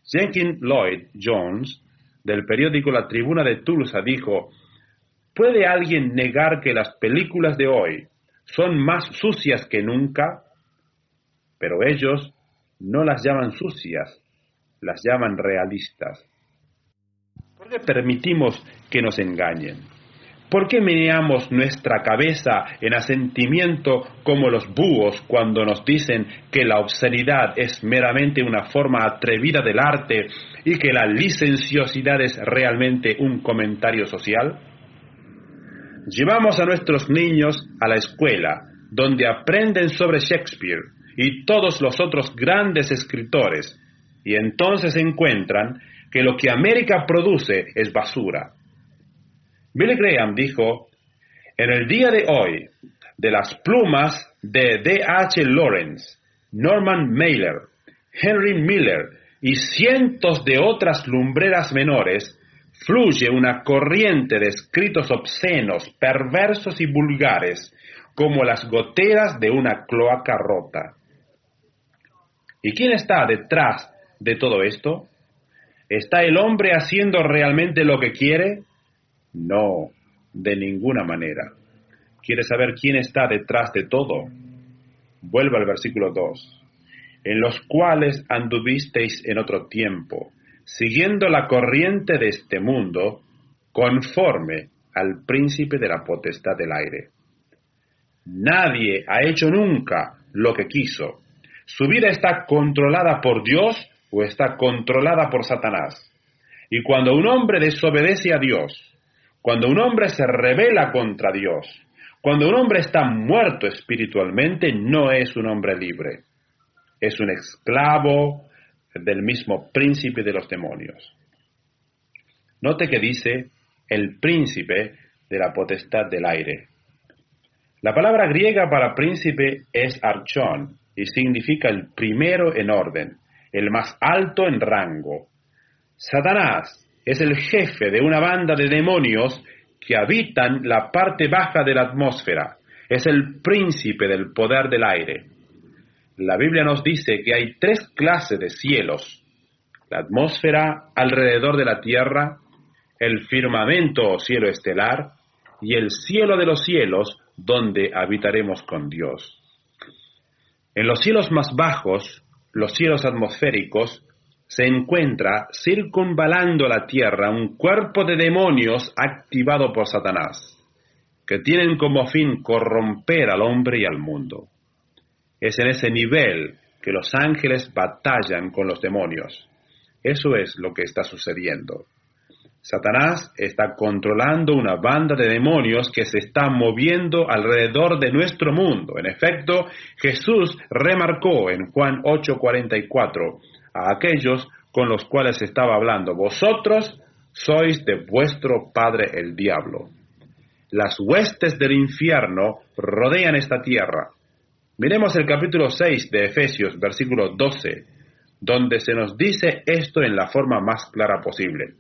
Jenkins Lloyd Jones, del periódico La Tribuna de Tulsa, dijo, ¿puede alguien negar que las películas de hoy son más sucias que nunca? Pero ellos no las llaman sucias, las llaman realistas. ¿Por qué permitimos que nos engañen? ¿Por qué meneamos nuestra cabeza en asentimiento como los búhos cuando nos dicen que la obscenidad es meramente una forma atrevida del arte y que la licenciosidad es realmente un comentario social? Llevamos a nuestros niños a la escuela, donde aprenden sobre Shakespeare y todos los otros grandes escritores, y entonces encuentran que lo que América produce es basura. Billy Graham dijo, en el día de hoy, de las plumas de D.H. Lawrence, Norman Mailer, Henry Miller y cientos de otras lumbreras menores, fluye una corriente de escritos obscenos, perversos y vulgares, como las goteras de una cloaca rota. ¿Y quién está detrás de todo esto? ¿Está el hombre haciendo realmente lo que quiere? No, de ninguna manera. ¿Quieres saber quién está detrás de todo? Vuelve al versículo 2. En los cuales anduvisteis en otro tiempo, siguiendo la corriente de este mundo, conforme al príncipe de la potestad del aire. Nadie ha hecho nunca lo que quiso. Su vida está controlada por Dios o está controlada por Satanás. Y cuando un hombre desobedece a Dios, cuando un hombre se rebela contra Dios, cuando un hombre está muerto espiritualmente, no es un hombre libre. Es un esclavo del mismo príncipe de los demonios. Note que dice el príncipe de la potestad del aire. La palabra griega para príncipe es archón y significa el primero en orden, el más alto en rango. Satanás es el jefe de una banda de demonios que habitan la parte baja de la atmósfera. Es el príncipe del poder del aire. La Biblia nos dice que hay 3 clases de cielos: la atmósfera alrededor de la tierra, el firmamento o cielo estelar, y el cielo de los cielos, donde habitaremos con Dios. En los cielos más bajos, los cielos atmosféricos, se encuentra circunvalando la tierra un cuerpo de demonios activado por Satanás, que tienen como fin corromper al hombre y al mundo. Es en ese nivel que los ángeles batallan con los demonios. Eso es lo que está sucediendo. Satanás está controlando una banda de demonios que se está moviendo alrededor de nuestro mundo. En efecto, Jesús remarcó en Juan 8:44 a aquellos con los cuales estaba hablando: vosotros sois de vuestro padre el diablo. Las huestes del infierno rodean esta tierra. Miremos el capítulo 6 de Efesios, versículo 12, donde se nos dice esto en la forma más clara posible.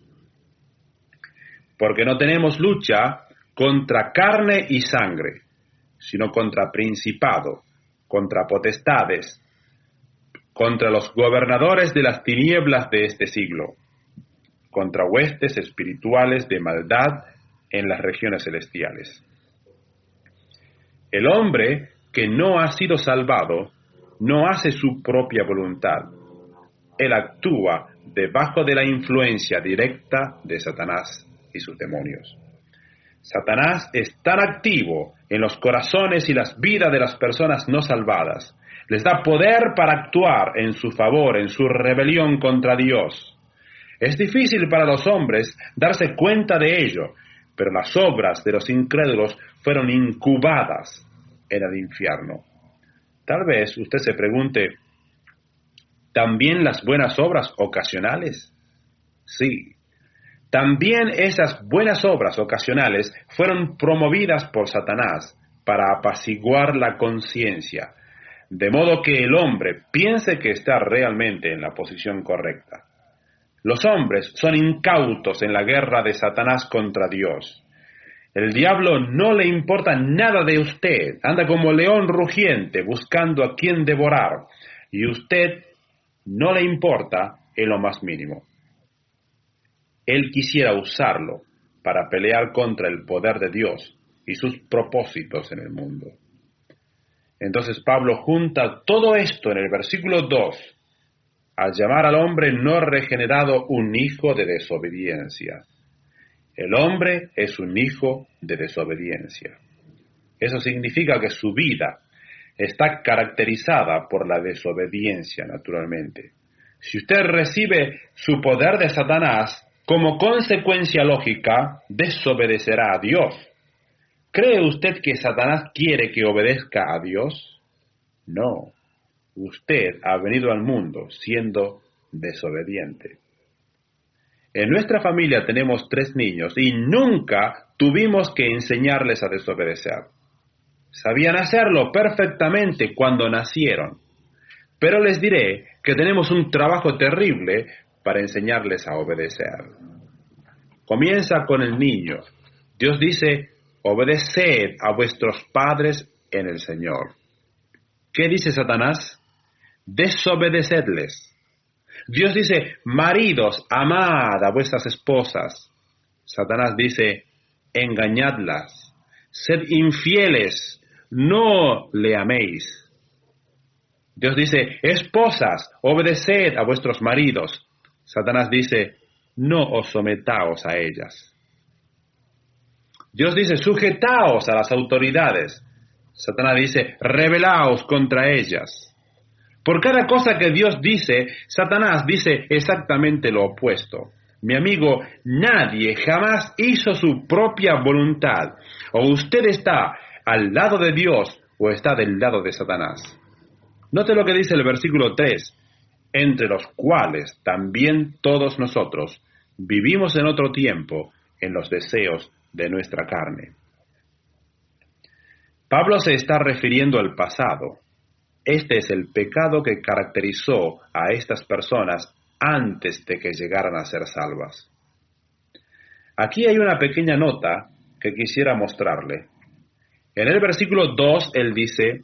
Porque no tenemos lucha contra carne y sangre, sino contra principado, contra potestades, contra los gobernadores de las tinieblas de este siglo, contra huestes espirituales de maldad en las regiones celestiales. El hombre que no ha sido salvado no hace su propia voluntad. Él actúa debajo de la influencia directa de Satanás y sus demonios. Satanás es tan activo en los corazones y las vidas de las personas no salvadas. Les da poder para actuar en su favor, en su rebelión contra Dios. Es difícil para los hombres darse cuenta de ello, pero las obras de los incrédulos fueron incubadas en el infierno. Tal vez usted se pregunte, ¿también las buenas obras ocasionales? Sí. También esas buenas obras ocasionales fueron promovidas por Satanás para apaciguar la conciencia, de modo que el hombre piense que está realmente en la posición correcta. Los hombres son incautos en la guerra de Satanás contra Dios. El diablo no le importa nada de usted, anda como león rugiente buscando a quien devorar, y usted no le importa en lo más mínimo. Él quisiera usarlo para pelear contra el poder de Dios y sus propósitos en el mundo. Entonces Pablo junta todo esto en el versículo 2, al llamar al hombre no regenerado un hijo de desobediencia. El hombre es un hijo de desobediencia. Eso significa que su vida está caracterizada por la desobediencia, naturalmente. Si usted recibe su poder de Satanás, como consecuencia lógica, desobedecerá a Dios. ¿Cree usted que Satanás quiere que obedezca a Dios? No. Usted ha venido al mundo siendo desobediente. En nuestra familia tenemos 3 niños y nunca tuvimos que enseñarles a desobedecer. Sabían hacerlo perfectamente cuando nacieron. Pero les diré que tenemos un trabajo terrible para enseñarles a obedecer. Comienza con el niño. Dios dice, obedeced a vuestros padres en el Señor. ¿Qué dice Satanás? Desobedecedles. Dios dice, maridos, amad a vuestras esposas. Satanás dice, engañadlas. Sed infieles, no le améis. Dios dice, esposas, obedeced a vuestros maridos. Satanás dice, no os sometaos a ellas. Dios dice, sujetaos a las autoridades. Satanás dice, rebelaos contra ellas. Por cada cosa que Dios dice, Satanás dice exactamente lo opuesto. Mi amigo, nadie jamás hizo su propia voluntad. O usted está al lado de Dios o está del lado de Satanás. Note lo que dice el versículo 3, entre los cuales también todos nosotros vivimos en otro tiempo en los deseos de nuestra carne. Pablo se está refiriendo al pasado. Este es el pecado que caracterizó a estas personas antes de que llegaran a ser salvas. Aquí hay una pequeña nota que quisiera mostrarle. En el versículo 2 él dice,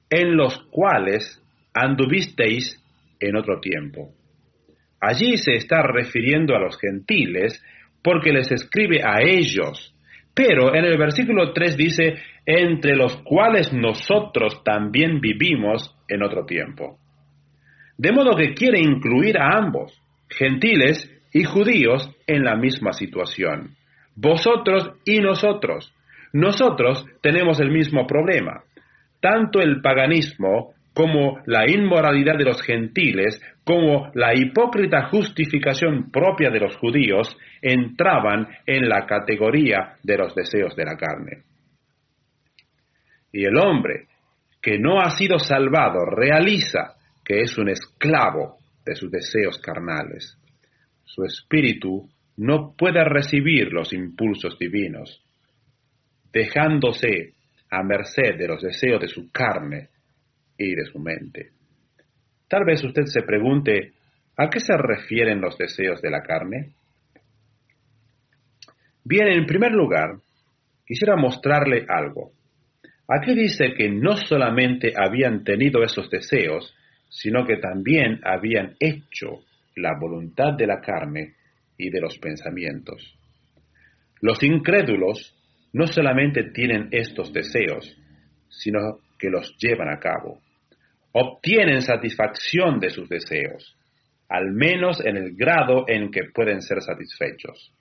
en los cuales anduvisteis en otro tiempo. Allí se está refiriendo a los gentiles porque les escribe a ellos. Pero en el versículo 3 dice, entre los cuales nosotros también vivimos en otro tiempo. De modo que quiere incluir a ambos, gentiles y judíos, en la misma situación. Vosotros y nosotros. Nosotros tenemos el mismo problema. Tanto el paganismo como la inmoralidad de los gentiles, como la hipócrita justificación propia de los judíos, entraban en la categoría de los deseos de la carne. Y el hombre que no ha sido salvado realiza que es un esclavo de sus deseos carnales. Su espíritu no puede recibir los impulsos divinos, dejándose a merced de los deseos de su carne y de su mente. Tal vez usted se pregunte, ¿a qué se refieren los deseos de la carne? Bien, en primer lugar, quisiera mostrarle algo. Aquí dice que no solamente habían tenido esos deseos, sino que también habían hecho la voluntad de la carne y de los pensamientos. Los incrédulos no solamente tienen estos deseos, sino que los llevan a cabo. Obtienen satisfacción de sus deseos, al menos en el grado en que pueden ser satisfechos.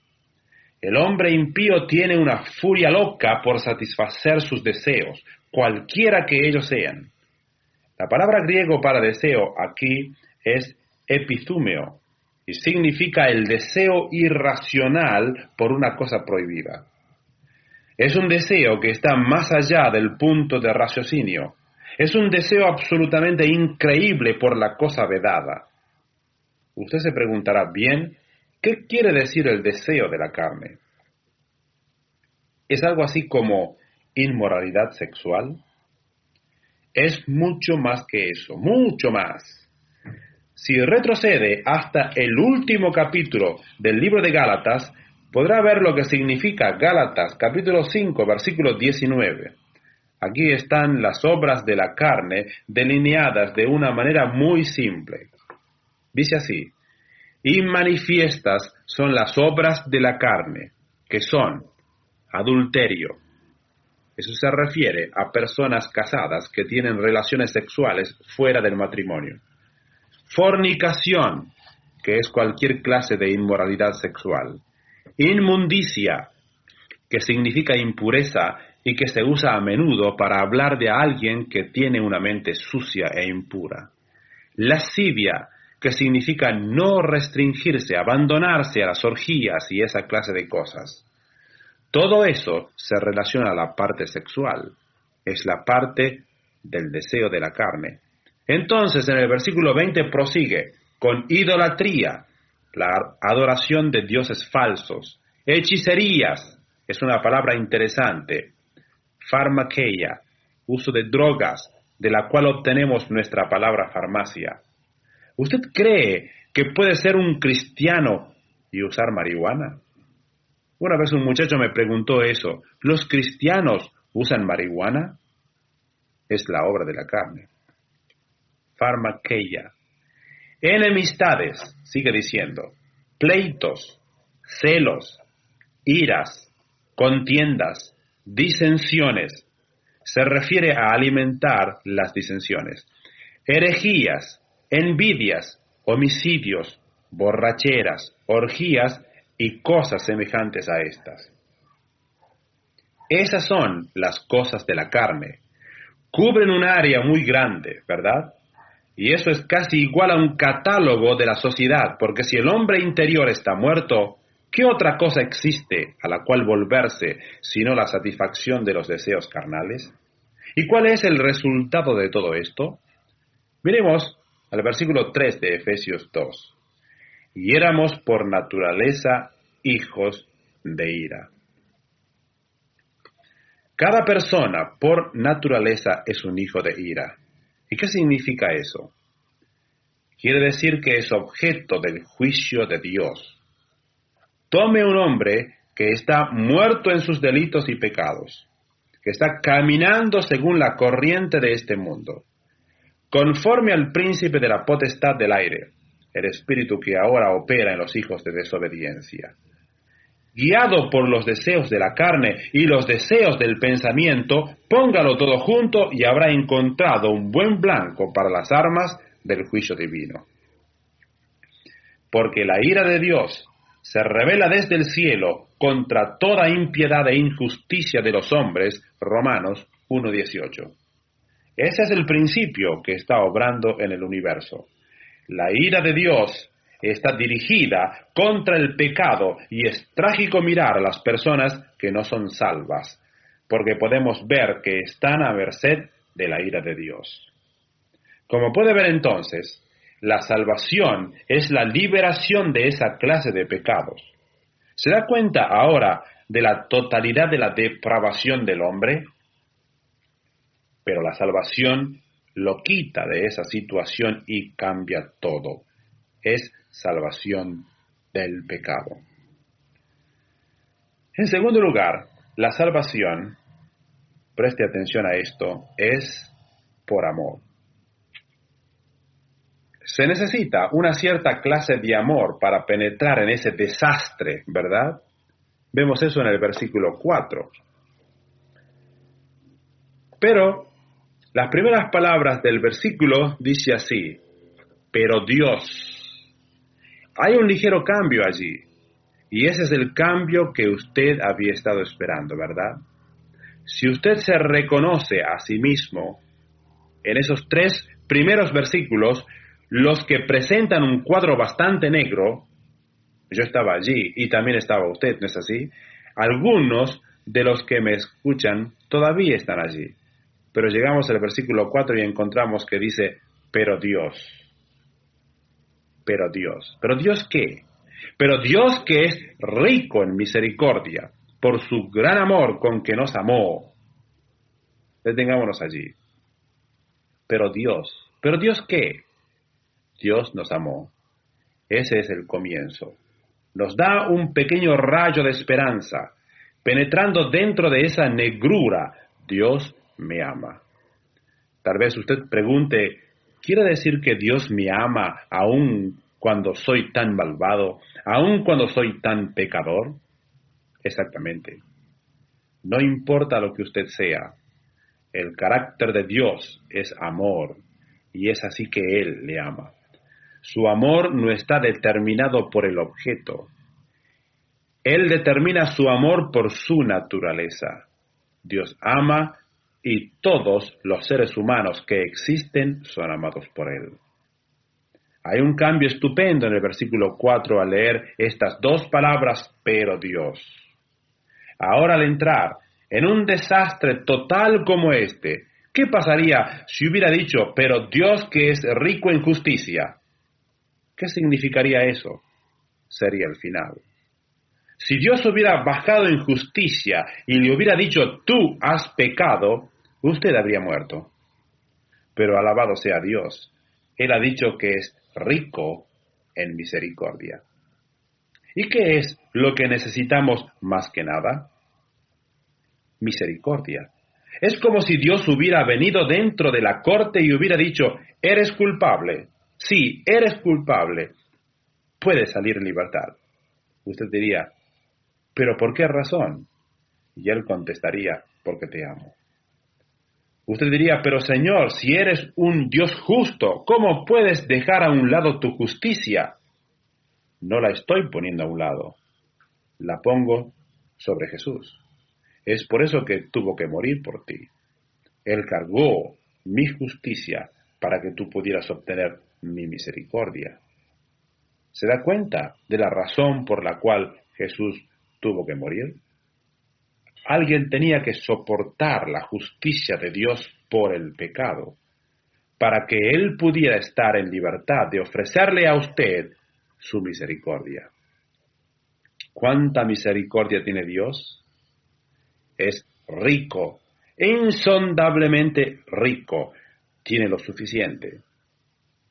El hombre impío tiene una furia loca por satisfacer sus deseos, cualquiera que ellos sean. La palabra griego para deseo aquí es epithumeo, y significa el deseo irracional por una cosa prohibida. Es un deseo que está más allá del punto de raciocinio. Es un deseo absolutamente increíble por la cosa vedada. Usted se preguntará, bien, ¿qué quiere decir el deseo de la carne? ¿Es algo así como inmoralidad sexual? Es mucho más que eso, mucho más. Si retrocede hasta el último capítulo del libro de Gálatas, podrá ver lo que significa Gálatas, capítulo 5, versículo 19. Aquí están las obras de la carne delineadas de una manera muy simple. Dice así, y manifiestas son las obras de la carne, que son adulterio. Eso se refiere a personas casadas que tienen relaciones sexuales fuera del matrimonio. Fornicación, que es cualquier clase de inmoralidad sexual. Inmundicia, que significa impureza y que se usa a menudo para hablar de alguien que tiene una mente sucia e impura. Lascivia, que significa no restringirse, abandonarse a las orgías y esa clase de cosas. Todo eso se relaciona a la parte sexual, es la parte del deseo de la carne. Entonces, en el versículo 20 prosigue con idolatría, la adoración de dioses falsos, hechicerías, es una palabra interesante, farmakeia, uso de drogas, de la cual obtenemos nuestra palabra farmacia. ¿Usted cree que puede ser un cristiano y usar marihuana? Una vez un muchacho me preguntó eso, ¿los cristianos usan marihuana? Es la obra de la carne. Pharmakeia. Enemistades, sigue diciendo, pleitos, celos, iras, contiendas, disensiones. Se refiere a alimentar las disensiones. Herejías, envidias, homicidios, borracheras, orgías y cosas semejantes a estas. Esas son las cosas de la carne. Cubren un área muy grande, ¿verdad? Y eso es casi igual a un catálogo de la sociedad, porque si el hombre interior está muerto, ¿qué otra cosa existe a la cual volverse sino la satisfacción de los deseos carnales? ¿Y cuál es el resultado de todo esto? Miremos al versículo 3 de Efesios 2. Y éramos por naturaleza hijos de ira. Cada persona por naturaleza es un hijo de ira. ¿Y qué significa eso? Quiere decir que es objeto del juicio de Dios. Tome un hombre que está muerto en sus delitos y pecados, que está caminando según la corriente de este mundo, conforme al príncipe de la potestad del aire, el espíritu que ahora opera en los hijos de desobediencia. Guiado por los deseos de la carne y los deseos del pensamiento, póngalo todo junto y habrá encontrado un buen blanco para las armas del juicio divino. Porque la ira de Dios se revela desde el cielo contra toda impiedad e injusticia de los hombres, Romanos 1:18. Ese es el principio que está obrando en el universo. La ira de Dios está dirigida contra el pecado y es trágico mirar a las personas que no son salvas, porque podemos ver que están a merced de la ira de Dios. Como puede ver entonces, la salvación es la liberación de esa clase de pecados. ¿Se da cuenta ahora de la totalidad de la depravación del hombre? Pero la salvación lo quita de esa situación y cambia todo. Es salvación del pecado. En segundo lugar, la salvación, preste atención a esto, es por amor. Se necesita una cierta clase de amor para penetrar en ese desastre, ¿verdad? Vemos eso en el versículo 4. Pero las primeras palabras del versículo dice así, pero Dios. Hay un ligero cambio allí, y ese es el cambio que usted había estado esperando, ¿verdad? Si usted se reconoce a sí mismo en esos 3 primeros versículos, los que presentan un cuadro bastante negro, yo estaba allí y también estaba usted, ¿no es así? Algunos de los que me escuchan todavía están allí, pero llegamos al versículo 4 y encontramos que dice, pero Dios. ¿Pero Dios qué? Pero Dios que es rico en misericordia, por su gran amor con que nos amó. Detengámonos allí. ¿Pero Dios qué? Dios nos amó. Ese es el comienzo. Nos da un pequeño rayo de esperanza. Penetrando dentro de esa negrura, Dios me ama. Tal vez usted pregunte, ¿quiere decir que Dios me ama aun cuando soy tan malvado, aun cuando soy tan pecador? Exactamente. No importa lo que usted sea, el carácter de Dios es amor, y es así que Él le ama. Su amor no está determinado por el objeto. Él determina su amor por su naturaleza. Dios ama y todos los seres humanos que existen son amados por Él. Hay un cambio estupendo en el versículo 4 al leer estas 2 palabras, pero Dios. Ahora al entrar en un desastre total como este, ¿qué pasaría si hubiera dicho, pero Dios que es rico en justicia? ¿Qué significaría eso? Sería el final. Si Dios hubiera bajado en justicia y le hubiera dicho, tú has pecado, usted habría muerto. Pero alabado sea Dios, Él ha dicho que es rico en misericordia. ¿Y qué es lo que necesitamos más que nada? Misericordia. Es como si Dios hubiera venido dentro de la corte y hubiera dicho, eres culpable. Sí, eres culpable. Puedes salir en libertad. Usted diría, ¿pero por qué razón? Y él contestaría, porque te amo. Usted diría, pero Señor, si eres un Dios justo, ¿cómo puedes dejar a un lado tu justicia? No la estoy poniendo a un lado, la pongo sobre Jesús. Es por eso que tuvo que morir por ti. Él cargó mi justicia para que tú pudieras obtener mi misericordia. ¿Se da cuenta de la razón por la cual Jesús tuvo que morir? Alguien tenía que soportar la justicia de Dios por el pecado, para que Él pudiera estar en libertad de ofrecerle a usted su misericordia. ¿Cuánta misericordia tiene Dios? Es rico, insondablemente rico, tiene lo suficiente.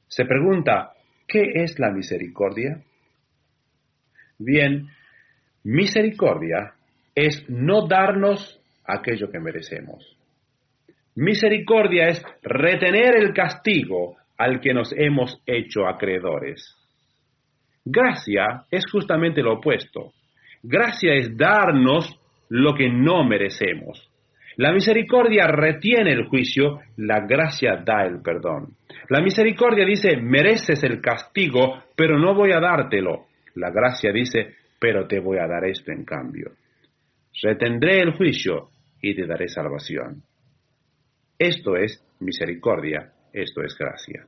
Se pregunta, ¿qué es la misericordia? Bien, misericordia es no darnos aquello que merecemos. Misericordia es retener el castigo al que nos hemos hecho acreedores. Gracia es justamente lo opuesto. Gracia es darnos lo que no merecemos. La misericordia retiene el juicio, la gracia da el perdón. La misericordia dice, mereces el castigo, pero no voy a dártelo. La gracia dice, pero te voy a dar esto en cambio. Retendré el juicio y te daré salvación. Esto es misericordia, esto es gracia.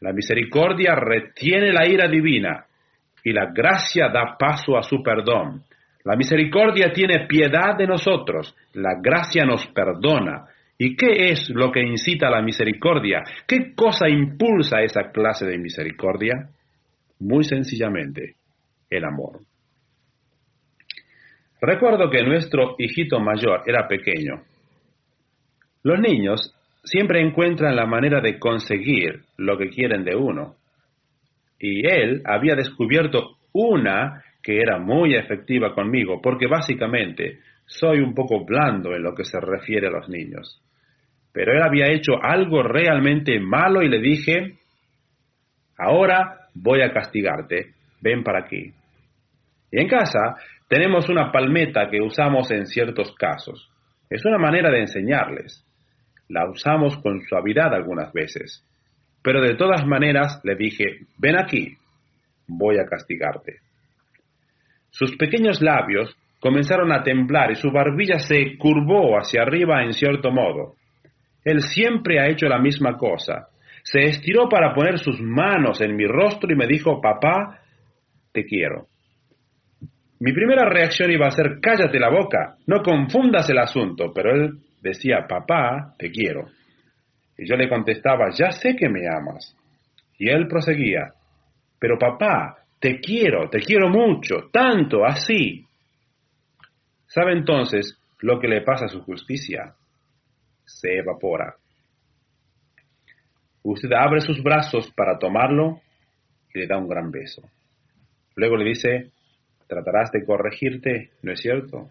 La misericordia retiene la ira divina y la gracia da paso a su perdón. La misericordia tiene piedad de nosotros, la gracia nos perdona. ¿Y qué es lo que incita a la misericordia? ¿Qué cosa impulsa esa clase de misericordia? Muy sencillamente, el amor. Recuerdo que nuestro hijito mayor era pequeño. Los niños siempre encuentran la manera de conseguir lo que quieren de uno. Y él había descubierto una que era muy efectiva conmigo, porque básicamente soy un poco blando en lo que se refiere a los niños. Pero él había hecho algo realmente malo y le dije, ahora voy a castigarte, ven para aquí. Y en casa tenemos una palmeta que usamos en ciertos casos. Es una manera de enseñarles. La usamos con suavidad algunas veces. Pero de todas maneras le dije, ven aquí, voy a castigarte. Sus pequeños labios comenzaron a temblar y su barbilla se curvó hacia arriba en cierto modo. Él siempre ha hecho la misma cosa. Se estiró para poner sus manos en mi rostro y me dijo, papá, te quiero. Mi primera reacción iba a ser, cállate la boca, no confundas el asunto, pero él decía, papá, te quiero. Y yo le contestaba, ya sé que me amas. Y él proseguía, pero papá, te quiero mucho, tanto, así. ¿Sabe entonces lo que le pasa a su justicia? Se evapora. Usted abre sus brazos para tomarlo y le da un gran beso. Luego le dice, tratarás de corregirte, ¿no es cierto?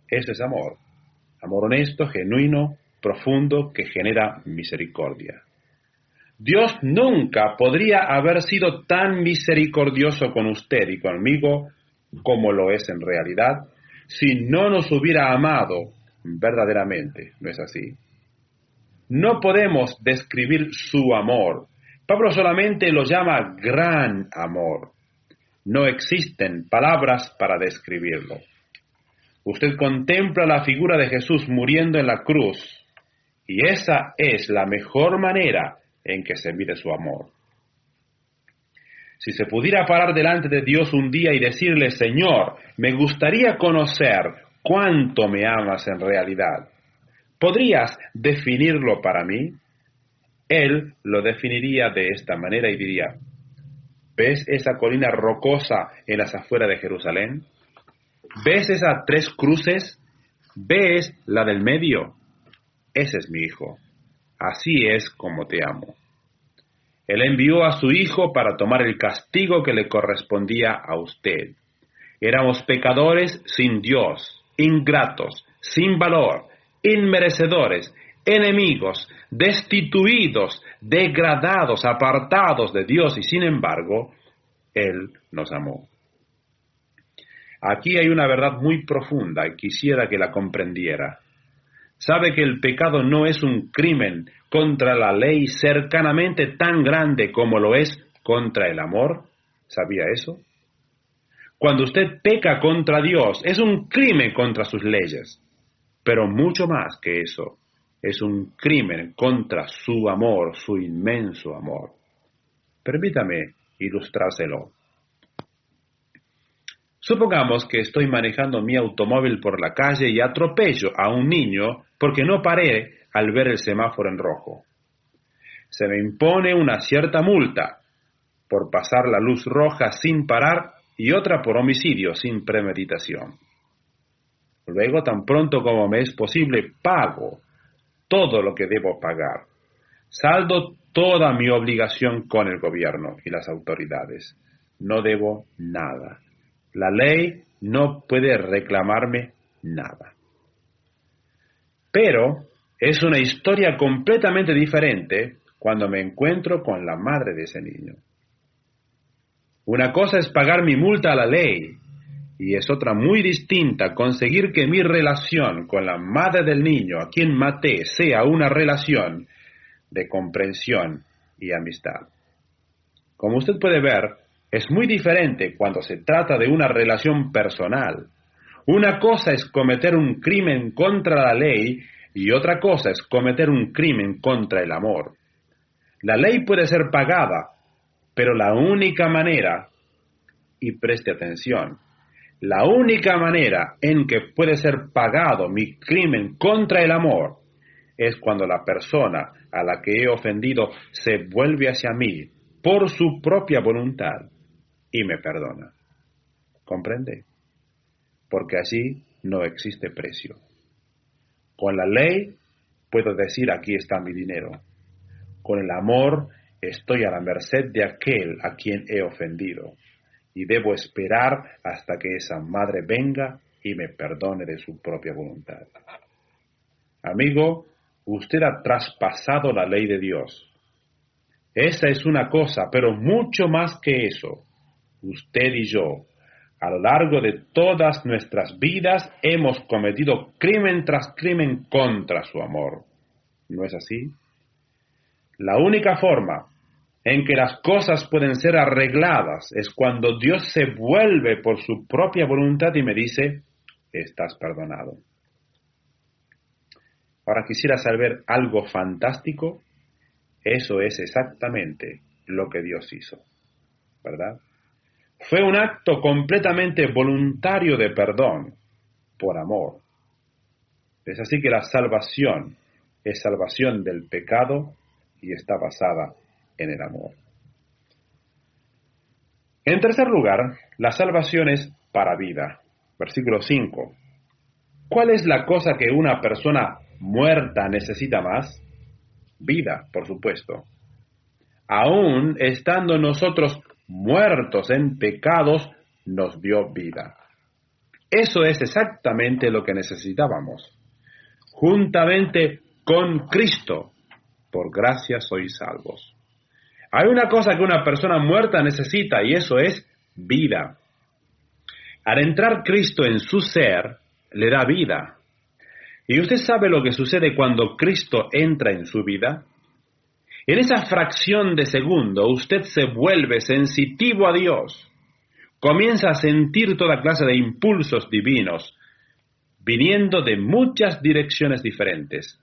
Eso es amor. Amor honesto, genuino, profundo, que genera misericordia. Dios nunca podría haber sido tan misericordioso con usted y conmigo como lo es en realidad, si no nos hubiera amado verdaderamente, ¿no es así? No podemos describir su amor. Pablo solamente lo llama gran amor. No existen palabras para describirlo. Usted contempla la figura de Jesús muriendo en la cruz, y esa es la mejor manera en que se mide su amor. Si se pudiera parar delante de Dios un día y decirle, Señor, me gustaría conocer cuánto me amas en realidad, ¿podrías definirlo para mí? Él lo definiría de esta manera y diría, ¿ves esa colina rocosa en las afueras de Jerusalén? ¿Ves esas 3 cruces? ¿Ves la del medio? Ese es mi hijo. Así es como te amo. Él envió a su Hijo para tomar el castigo que le correspondía a usted. Éramos pecadores sin Dios, ingratos, sin valor, inmerecedores, enemigos, destituidos, degradados, apartados de Dios, y sin embargo, Él nos amó. Aquí hay una verdad muy profunda y quisiera que la comprendiera. ¿Sabe que el pecado no es un crimen contra la ley cercanamente tan grande como lo es contra el amor? ¿Sabía eso? Cuando usted peca contra Dios, es un crimen contra sus leyes. Pero mucho más que eso, es un crimen contra su amor, su inmenso amor. Permítame ilustrárselo. Supongamos que estoy manejando mi automóvil por la calle y atropello a un niño porque no paré al ver el semáforo en rojo. Se me impone una cierta multa por pasar la luz roja sin parar y otra por homicidio sin premeditación. Luego, tan pronto como me es posible, pago todo lo que debo pagar. Saldo toda mi obligación con el gobierno y las autoridades. No debo nada. La ley no puede reclamarme nada. Pero es una historia completamente diferente cuando me encuentro con la madre de ese niño. Una cosa es pagar mi multa a la ley, y es otra muy distinta conseguir que mi relación con la madre del niño a quien maté sea una relación de comprensión y amistad. Como usted puede ver, es muy diferente cuando se trata de una relación personal. Una cosa es cometer un crimen contra la ley y otra cosa es cometer un crimen contra el amor. La ley puede ser pagada, pero la única manera, y preste atención, la única manera en que puede ser pagado mi crimen contra el amor es cuando la persona a la que he ofendido se vuelve hacia mí por su propia voluntad y me perdona. ¿Comprende? Porque allí no existe precio. Con la ley puedo decir aquí está mi dinero. Con el amor estoy a la merced de aquel a quien he ofendido y debo esperar hasta que esa madre venga y me perdone de su propia voluntad. Amigo, usted ha traspasado la ley de Dios. Esa es una cosa, pero mucho más que eso. Usted y yo, a lo largo de todas nuestras vidas, hemos cometido crimen tras crimen contra su amor. ¿No es así? La única forma en que las cosas pueden ser arregladas es cuando Dios se vuelve por su propia voluntad y me dice, estás perdonado. Ahora quisiera saber algo fantástico. Eso es exactamente lo que Dios hizo, ¿verdad? Fue un acto completamente voluntario de perdón, por amor. Es así que la salvación es salvación del pecado y está basada en el amor. En tercer lugar, la salvación es para vida. Versículo 5. ¿Cuál es la cosa que una persona muerta necesita más? Vida, por supuesto. Aún estando nosotros muertos en pecados, nos dio vida. Eso es exactamente lo que necesitábamos. Juntamente con Cristo, por gracia sois salvos. Hay una cosa que una persona muerta necesita y eso es vida. Al entrar Cristo en su ser, le da vida. ¿Y usted sabe lo que sucede cuando Cristo entra en su vida? En esa fracción de segundo, usted se vuelve sensitivo a Dios. Comienza a sentir toda clase de impulsos divinos, viniendo de muchas direcciones diferentes.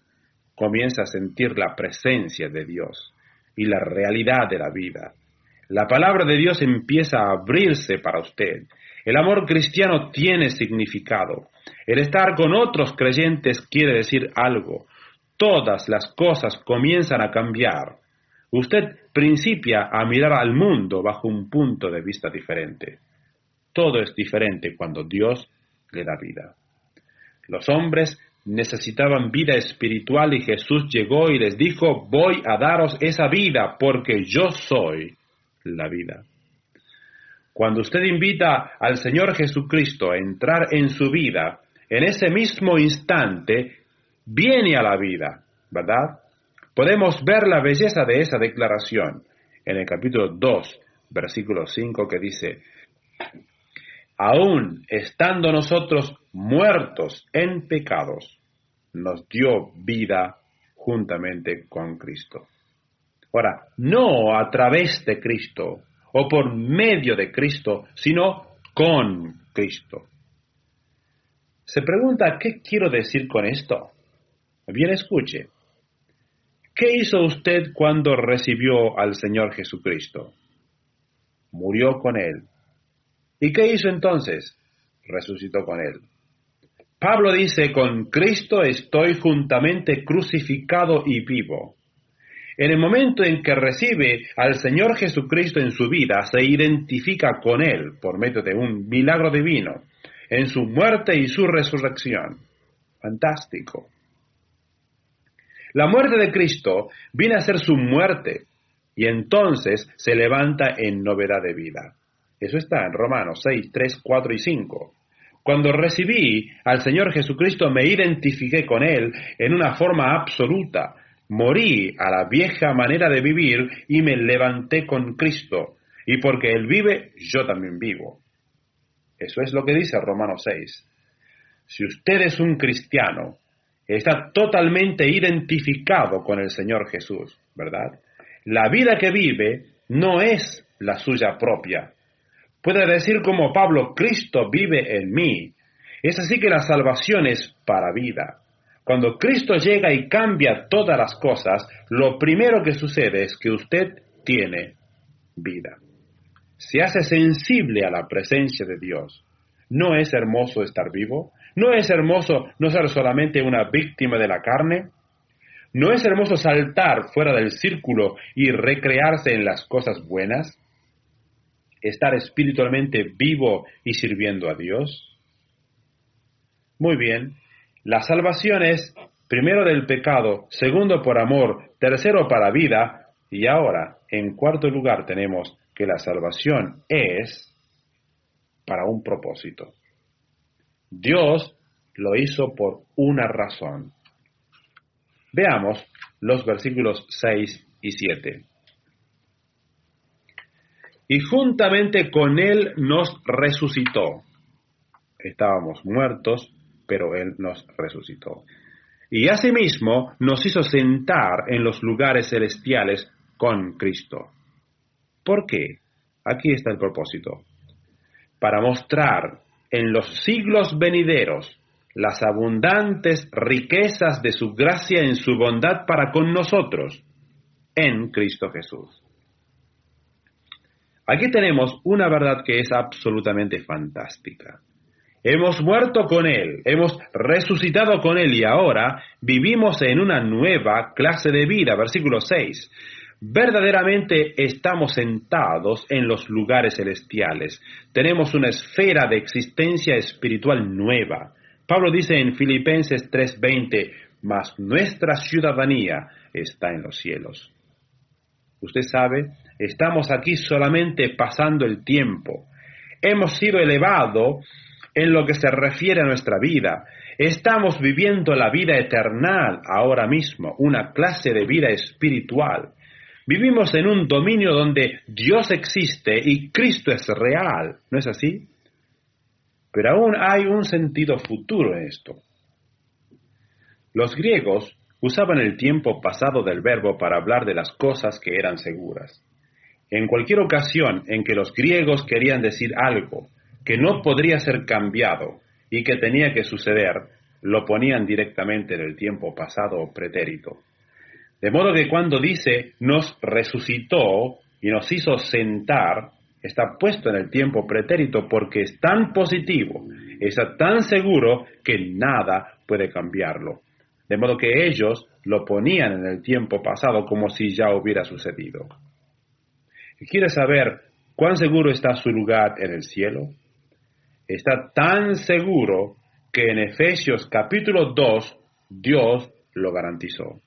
Comienza a sentir la presencia de Dios y la realidad de la vida. La palabra de Dios empieza a abrirse para usted. El amor cristiano tiene significado. El estar con otros creyentes quiere decir algo. Todas las cosas comienzan a cambiar. Usted principia a mirar al mundo bajo un punto de vista diferente. Todo es diferente cuando Dios le da vida. Los hombres necesitaban vida espiritual y Jesús llegó y les dijo, voy a daros esa vida porque yo soy la vida. Cuando usted invita al Señor Jesucristo a entrar en su vida, en ese mismo instante viene a la vida, ¿verdad? Podemos ver la belleza de esa declaración en el capítulo 2, versículo 5, que dice, aún estando nosotros muertos en pecados, nos dio vida juntamente con Cristo. Ahora, no a través de Cristo o por medio de Cristo, sino con Cristo. Se pregunta, ¿qué quiero decir con esto? Bien, escuche. ¿Qué hizo usted cuando recibió al Señor Jesucristo? Murió con Él. ¿Y qué hizo entonces? Resucitó con Él. Pablo dice, con Cristo estoy juntamente crucificado y vivo. En el momento en que recibe al Señor Jesucristo en su vida, se identifica con Él por medio de un milagro divino, en su muerte y su resurrección. Fantástico. La muerte de Cristo viene a ser su muerte, y entonces se levanta en novedad de vida. Eso está en Romanos 6, 3, 4 y 5. Cuando recibí al Señor Jesucristo me identifiqué con Él en una forma absoluta. Morí a la vieja manera de vivir y me levanté con Cristo. Y porque Él vive, yo también vivo. Eso es lo que dice Romanos 6. Si usted es un cristiano, está totalmente identificado con el Señor Jesús, ¿verdad? La vida que vive no es la suya propia. Puede decir como Pablo, Cristo vive en mí. Es así que la salvación es para vida. Cuando Cristo llega y cambia todas las cosas, lo primero que sucede es que usted tiene vida. Se hace sensible a la presencia de Dios. ¿No es hermoso estar vivo? ¿No es hermoso no ser solamente una víctima de la carne? ¿No es hermoso saltar fuera del círculo y recrearse en las cosas buenas? ¿Estar espiritualmente vivo y sirviendo a Dios? Muy bien, la salvación es, primero del pecado, segundo por amor, tercero para vida, y ahora, en cuarto lugar, tenemos que la salvación es para un propósito. Dios lo hizo por una razón. Veamos los versículos 6 y 7. Y juntamente con Él nos resucitó. Estábamos muertos, pero Él nos resucitó. Y asimismo nos hizo sentar en los lugares celestiales con Cristo. ¿Por qué? Aquí está el propósito. Para mostrar en los siglos venideros las abundantes riquezas de su gracia en su bondad para con nosotros, en Cristo Jesús. Aquí tenemos una verdad que es absolutamente fantástica. Hemos muerto con Él, hemos resucitado con Él y ahora vivimos en una nueva clase de vida. Versículo 6. Verdaderamente estamos sentados en los lugares celestiales. Tenemos una esfera de existencia espiritual nueva. Pablo dice en Filipenses 3:20, mas nuestra ciudadanía está en los cielos. Usted sabe, estamos aquí solamente pasando el tiempo. Hemos sido elevados en lo que se refiere a nuestra vida. Estamos viviendo la vida eterna ahora mismo, una clase de vida espiritual. Vivimos en un dominio donde Dios existe y Cristo es real, ¿no es así? Pero aún hay un sentido futuro en esto. Los griegos usaban el tiempo pasado del verbo para hablar de las cosas que eran seguras. En cualquier ocasión en que los griegos querían decir algo que no podría ser cambiado y que tenía que suceder, lo ponían directamente en el tiempo pasado o pretérito. De modo que cuando dice nos resucitó y nos hizo sentar, está puesto en el tiempo pretérito porque es tan positivo, está tan seguro que nada puede cambiarlo. De modo que ellos lo ponían en el tiempo pasado como si ya hubiera sucedido. ¿Quiere saber cuán seguro está su lugar en el cielo? Está tan seguro que en Efesios capítulo 2 Dios lo garantizó.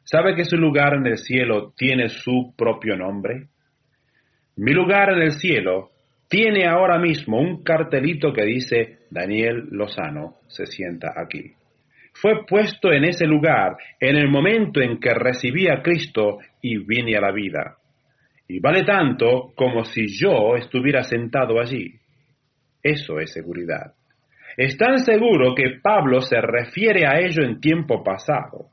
¿Sabe que su lugar en el cielo tiene su propio nombre? Mi lugar en el cielo tiene ahora mismo un cartelito que dice Daniel Lozano se sienta aquí. Fue puesto en ese lugar en el momento en que recibí a Cristo y vine a la vida. Y vale tanto como si yo estuviera sentado allí. Eso es seguridad. Es tan seguro que Pablo se refiere a ello en tiempo pasado.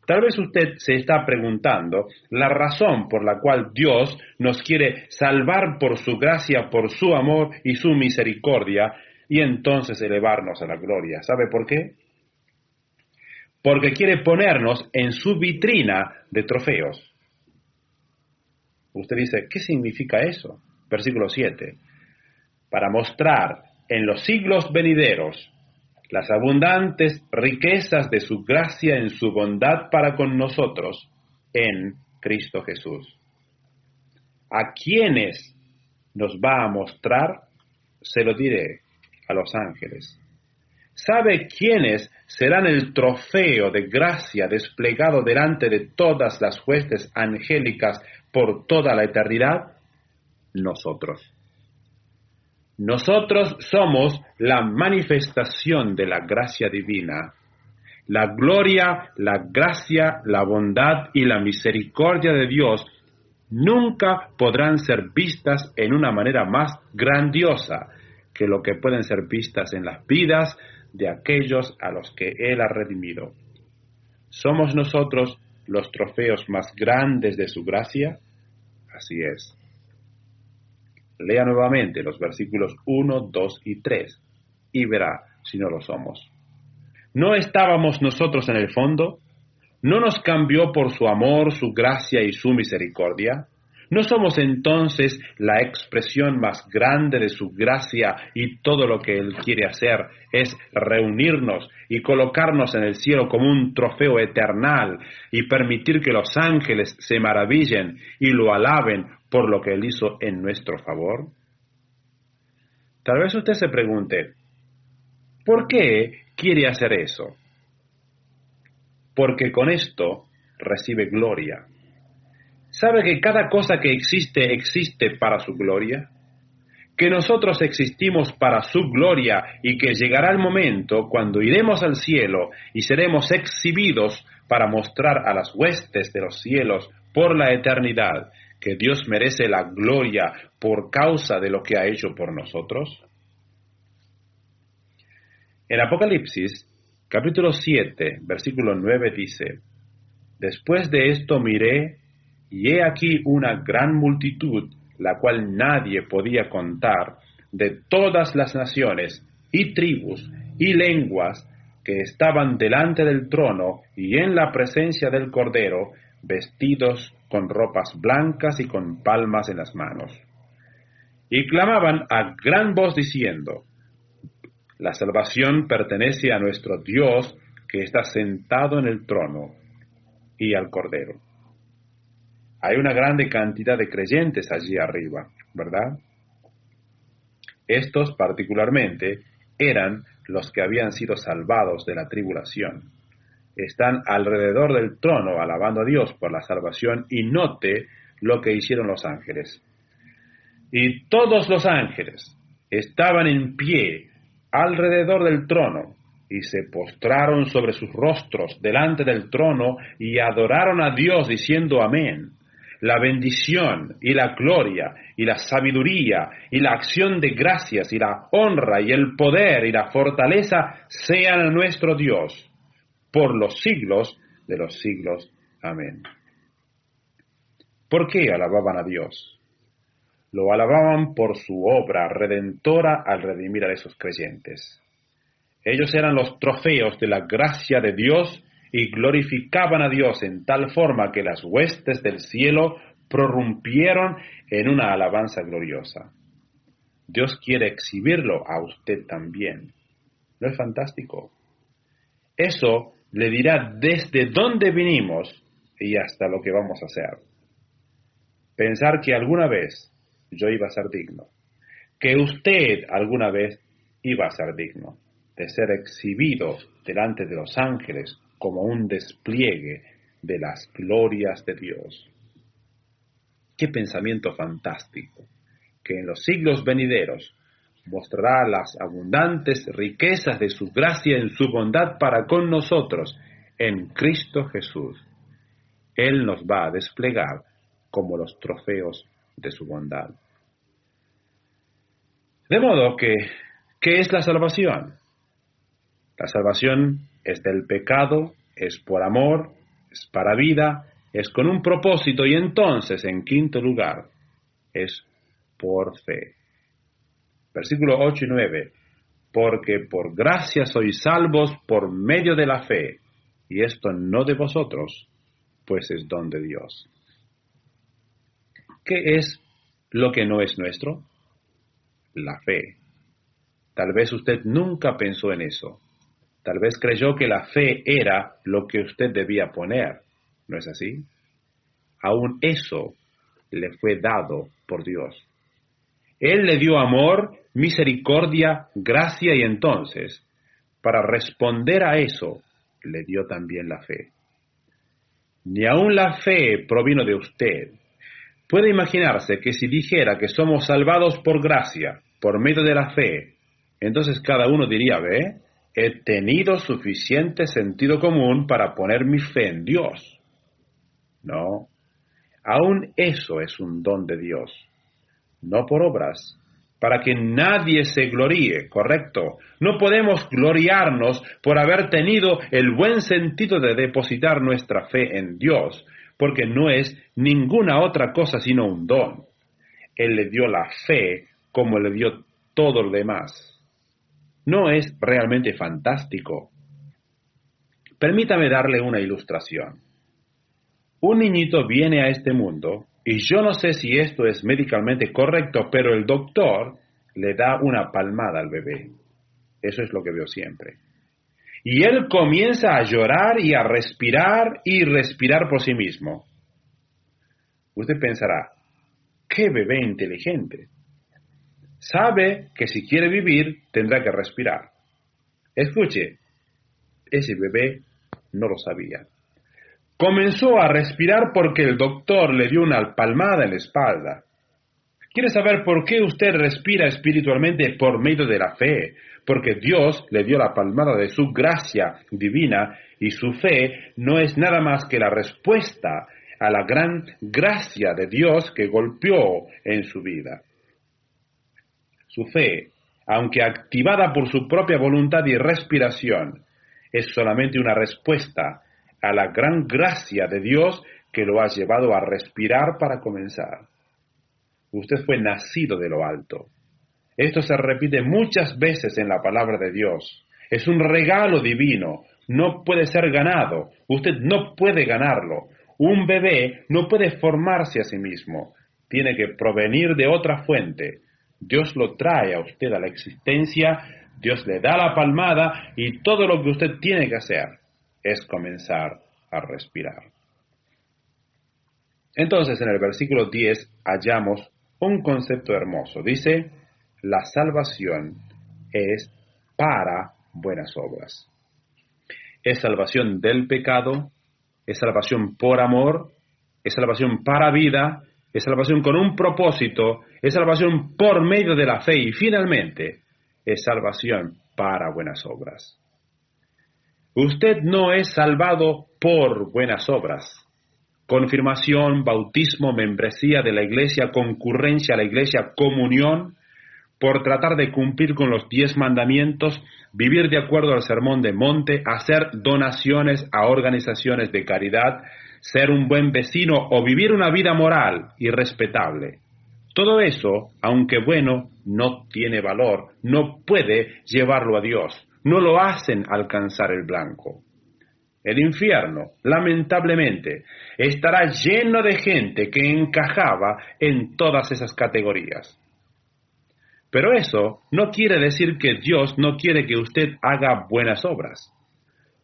Tal vez usted se está preguntando la razón por la cual Dios nos quiere salvar por su gracia, por su amor y su misericordia, y entonces elevarnos a la gloria. ¿Sabe por qué? Porque quiere ponernos en su vitrina de trofeos. Usted dice, ¿qué significa eso? Versículo 7. Para mostrar en los siglos venideros las abundantes riquezas de su gracia en su bondad para con nosotros en Cristo Jesús. ¿A quiénes nos va a mostrar? Se lo diré, a los ángeles. ¿Sabe quiénes serán el trofeo de gracia desplegado delante de todas las huestes angélicas por toda la eternidad? Nosotros. Nosotros somos la manifestación de la gracia divina. La gloria, la gracia, la bondad y la misericordia de Dios nunca podrán ser vistas en una manera más grandiosa que lo que pueden ser vistas en las vidas de aquellos a los que Él ha redimido. ¿Somos nosotros los trofeos más grandes de su gracia? Así es. Lea nuevamente los versículos 1, 2 y 3 y verá si no lo somos. ¿No estábamos nosotros en el fondo? ¿No nos cambió por su amor, su gracia y su misericordia? ¿No somos entonces la expresión más grande de su gracia y todo lo que Él quiere hacer es reunirnos y colocarnos en el cielo como un trofeo eternal y permitir que los ángeles se maravillen y lo alaben por lo que Él hizo en nuestro favor? Tal vez usted se pregunte, ¿por qué quiere hacer eso? Porque con esto recibe gloria. ¿Sabe que cada cosa que existe para su gloria? Que nosotros existimos para su gloria y que llegará el momento cuando iremos al cielo y seremos exhibidos para mostrar a las huestes de los cielos por la eternidad que Dios merece la gloria por causa de lo que ha hecho por nosotros? En Apocalipsis, capítulo 7, versículo 9 dice, Después de esto miré, y he aquí una gran multitud, la cual nadie podía contar, de todas las naciones, y tribus, y lenguas, que estaban delante del trono y en la presencia del Cordero, vestidos con ropas blancas y con palmas en las manos. Y clamaban a gran voz diciendo, La salvación pertenece a nuestro Dios, que está sentado en el trono, y al Cordero. Hay una grande cantidad de creyentes allí arriba, ¿verdad? Estos particularmente eran los que habían sido salvados de la tribulación. Están alrededor del trono alabando a Dios por la salvación y note lo que hicieron los ángeles. Y todos los ángeles estaban en pie alrededor del trono y se postraron sobre sus rostros delante del trono y adoraron a Dios diciendo amén. La bendición y la gloria y la sabiduría y la acción de gracias y la honra y el poder y la fortaleza sean a nuestro Dios por los siglos de los siglos. Amén. ¿Por qué alababan a Dios? Lo alababan por su obra redentora al redimir a esos creyentes. Ellos eran los trofeos de la gracia de Dios y glorificaban a Dios en tal forma que las huestes del cielo prorrumpieron en una alabanza gloriosa. Dios quiere exhibirlo a usted también. ¿No es fantástico? Eso le dirá desde dónde vinimos y hasta lo que vamos a hacer. Pensar que alguna vez yo iba a ser digno, que usted alguna vez iba a ser digno de ser exhibido delante de los ángeles como un despliegue de las glorias de Dios. ¡Qué pensamiento fantástico! Que en los siglos venideros mostrará las abundantes riquezas de su gracia en su bondad para con nosotros en Cristo Jesús. Él nos va a desplegar como los trofeos de su bondad. De modo que, ¿qué es la salvación? La salvación es del pecado, es por amor, es para vida, es con un propósito y entonces, en quinto lugar, es por fe. Versículo 8 y 9. Porque por gracia sois salvos por medio de la fe, y esto no de vosotros, pues es don de Dios. ¿Qué es lo que no es nuestro? La fe. Tal vez usted nunca pensó en eso. Tal vez creyó que la fe era lo que usted debía poner. ¿No es así? Aún eso le fue dado por Dios. Él le dio amor, misericordia, gracia y entonces, para responder a eso, le dio también la fe. Ni aun la fe provino de usted. Puede imaginarse que si dijera que somos salvados por gracia, por medio de la fe, entonces cada uno diría, ¿ve? He tenido suficiente sentido común para poner mi fe en Dios. No, aun eso es un don de Dios, no por obras, para que nadie se gloríe, ¿correcto? No podemos gloriarnos por haber tenido el buen sentido de depositar nuestra fe en Dios, porque no es ninguna otra cosa sino un don. Él le dio la fe como le dio todo lo demás. ¿No es realmente fantástico? Permítame darle una ilustración. Un niñito viene a este mundo, y yo no sé si esto es médicamente correcto, pero el doctor le da una palmada al bebé. Eso es lo que veo siempre. Y él comienza a llorar y a respirar y respirar por sí mismo. Usted pensará, ¡qué bebé inteligente! Sabe que si quiere vivir tendrá que respirar. Escuche, ese bebé no lo sabía. Comenzó a respirar porque el doctor le dio una palmada en la espalda. ¿Quiere saber por qué usted respira espiritualmente por medio de la fe? Porque Dios le dio la palmada de su gracia divina y su fe no es nada más que la respuesta a la gran gracia de Dios que golpeó en su vida. Su fe, aunque activada por su propia voluntad y respiración, es solamente una respuesta a la gran gracia de Dios que lo ha llevado a respirar para comenzar. Usted fue nacido de lo alto. Esto se repite muchas veces en la palabra de Dios. Es un regalo divino. No puede ser ganado. Usted no puede ganarlo. Un bebé no puede formarse a sí mismo. Tiene que provenir de otra fuente. Dios lo trae a usted a la existencia, Dios le da la palmada y todo lo que usted tiene que hacer es comenzar a respirar. Entonces en el versículo 10 hallamos un concepto hermoso. Dice, la salvación es para buenas obras. Es salvación del pecado, es salvación por amor, es salvación para vida, es salvación con un propósito, es salvación por medio de la fe y finalmente es salvación para buenas obras. Usted no es salvado por buenas obras. Confirmación, bautismo, membresía de la iglesia, concurrencia a la iglesia, comunión, por tratar de cumplir con los 10 mandamientos, vivir de acuerdo al sermón de monte, hacer donaciones a organizaciones de caridad, ser un buen vecino o vivir una vida moral y respetable. Todo eso, aunque bueno, no tiene valor, no puede llevarlo a Dios, no lo hacen alcanzar el blanco. El infierno, lamentablemente, estará lleno de gente que encajaba en todas esas categorías. Pero eso no quiere decir que Dios no quiere que usted haga buenas obras.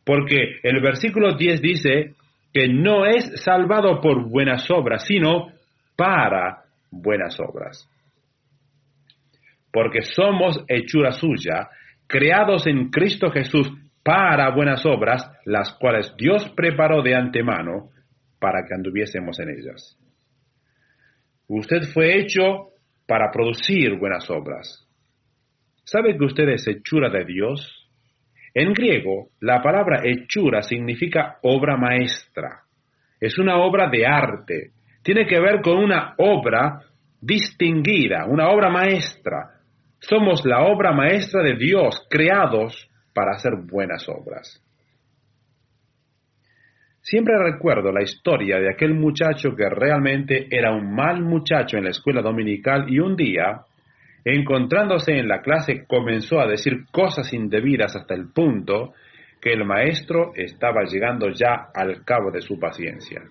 Porque el versículo 10 dice que no es salvado por buenas obras, sino para buenas obras. porque somos hechura suya, creados en Cristo Jesús para buenas obras, las cuales Dios preparó de antemano para que anduviésemos en ellas. Usted fue hecho para producir buenas obras. ¿Sabe que usted es hechura de Dios? En griego, la palabra hechura significa obra maestra. Es una obra de arte. Tiene que ver con una obra distinguida, una obra maestra. Somos la obra maestra de Dios, creados para hacer buenas obras. Siempre recuerdo la historia de aquel muchacho que realmente era un mal muchacho en la escuela dominical y un día, encontrándose en la clase, comenzó a decir cosas indebidas hasta el punto que el maestro estaba llegando ya al cabo de su paciencia.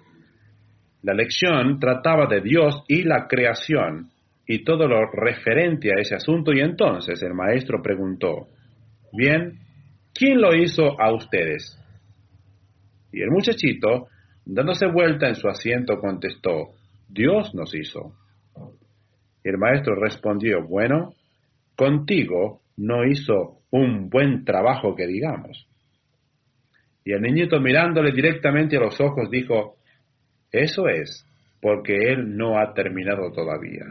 La lección trataba de Dios y la creación y todo lo referente a ese asunto, y entonces el maestro preguntó: «Bien, ¿quién lo hizo a ustedes?». Y el muchachito, dándose vuelta en su asiento, contestó: «Dios nos hizo». El maestro respondió: «Bueno, contigo no hizo un buen trabajo que digamos». Y el niñito, mirándole directamente a los ojos, dijo: «Eso es porque él no ha terminado todavía».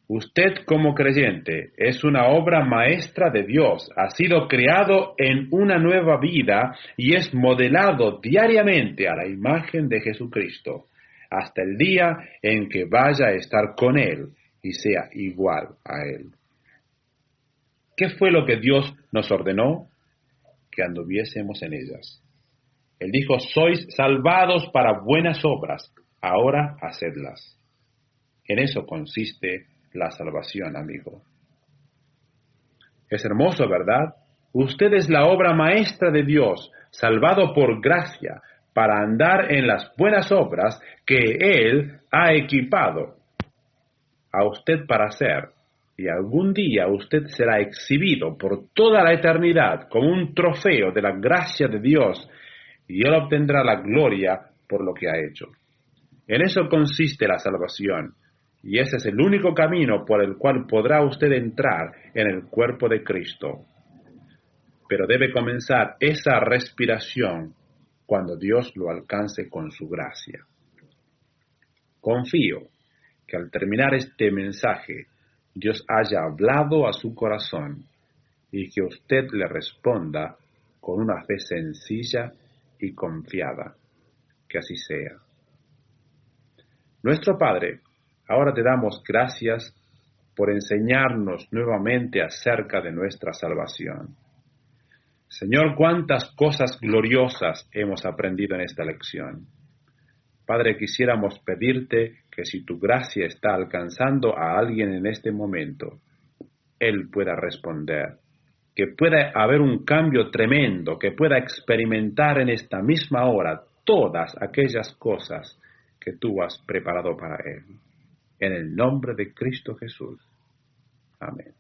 Usted, como creyente, es una obra maestra de Dios, ha sido creado en una nueva vida y es modelado diariamente a la imagen de Jesucristo, hasta el día en que vaya a estar con Él y sea igual a Él. ¿Qué fue lo que Dios nos ordenó? Que anduviésemos en ellas. Él dijo: «Sois salvados para buenas obras, ahora hacedlas». En eso consiste la salvación, amigo. Es hermoso, ¿verdad? Usted es la obra maestra de Dios, salvado por gracia, para andar en las buenas obras que Él ha equipado a usted para hacer. Y algún día usted será exhibido por toda la eternidad como un trofeo de la gracia de Dios, y Él obtendrá la gloria por lo que ha hecho. En eso consiste la salvación. Y ese es el único camino por el cual podrá usted entrar en el cuerpo de Cristo. Pero debe comenzar esa respiración cuando Dios lo alcance con su gracia. Confío que al terminar este mensaje, Dios haya hablado a su corazón y que usted le responda con una fe sencilla y confiada. Que así sea. Nuestro Padre, ahora te damos gracias por enseñarnos nuevamente acerca de nuestra salvación. Señor, cuántas cosas gloriosas hemos aprendido en esta lección. Padre, quisiéramos pedirte que si tu gracia está alcanzando a alguien en este momento, él pueda responder, que pueda haber un cambio tremendo, que pueda experimentar en esta misma hora todas aquellas cosas que tú has preparado para él. En el nombre de Cristo Jesús. Amén.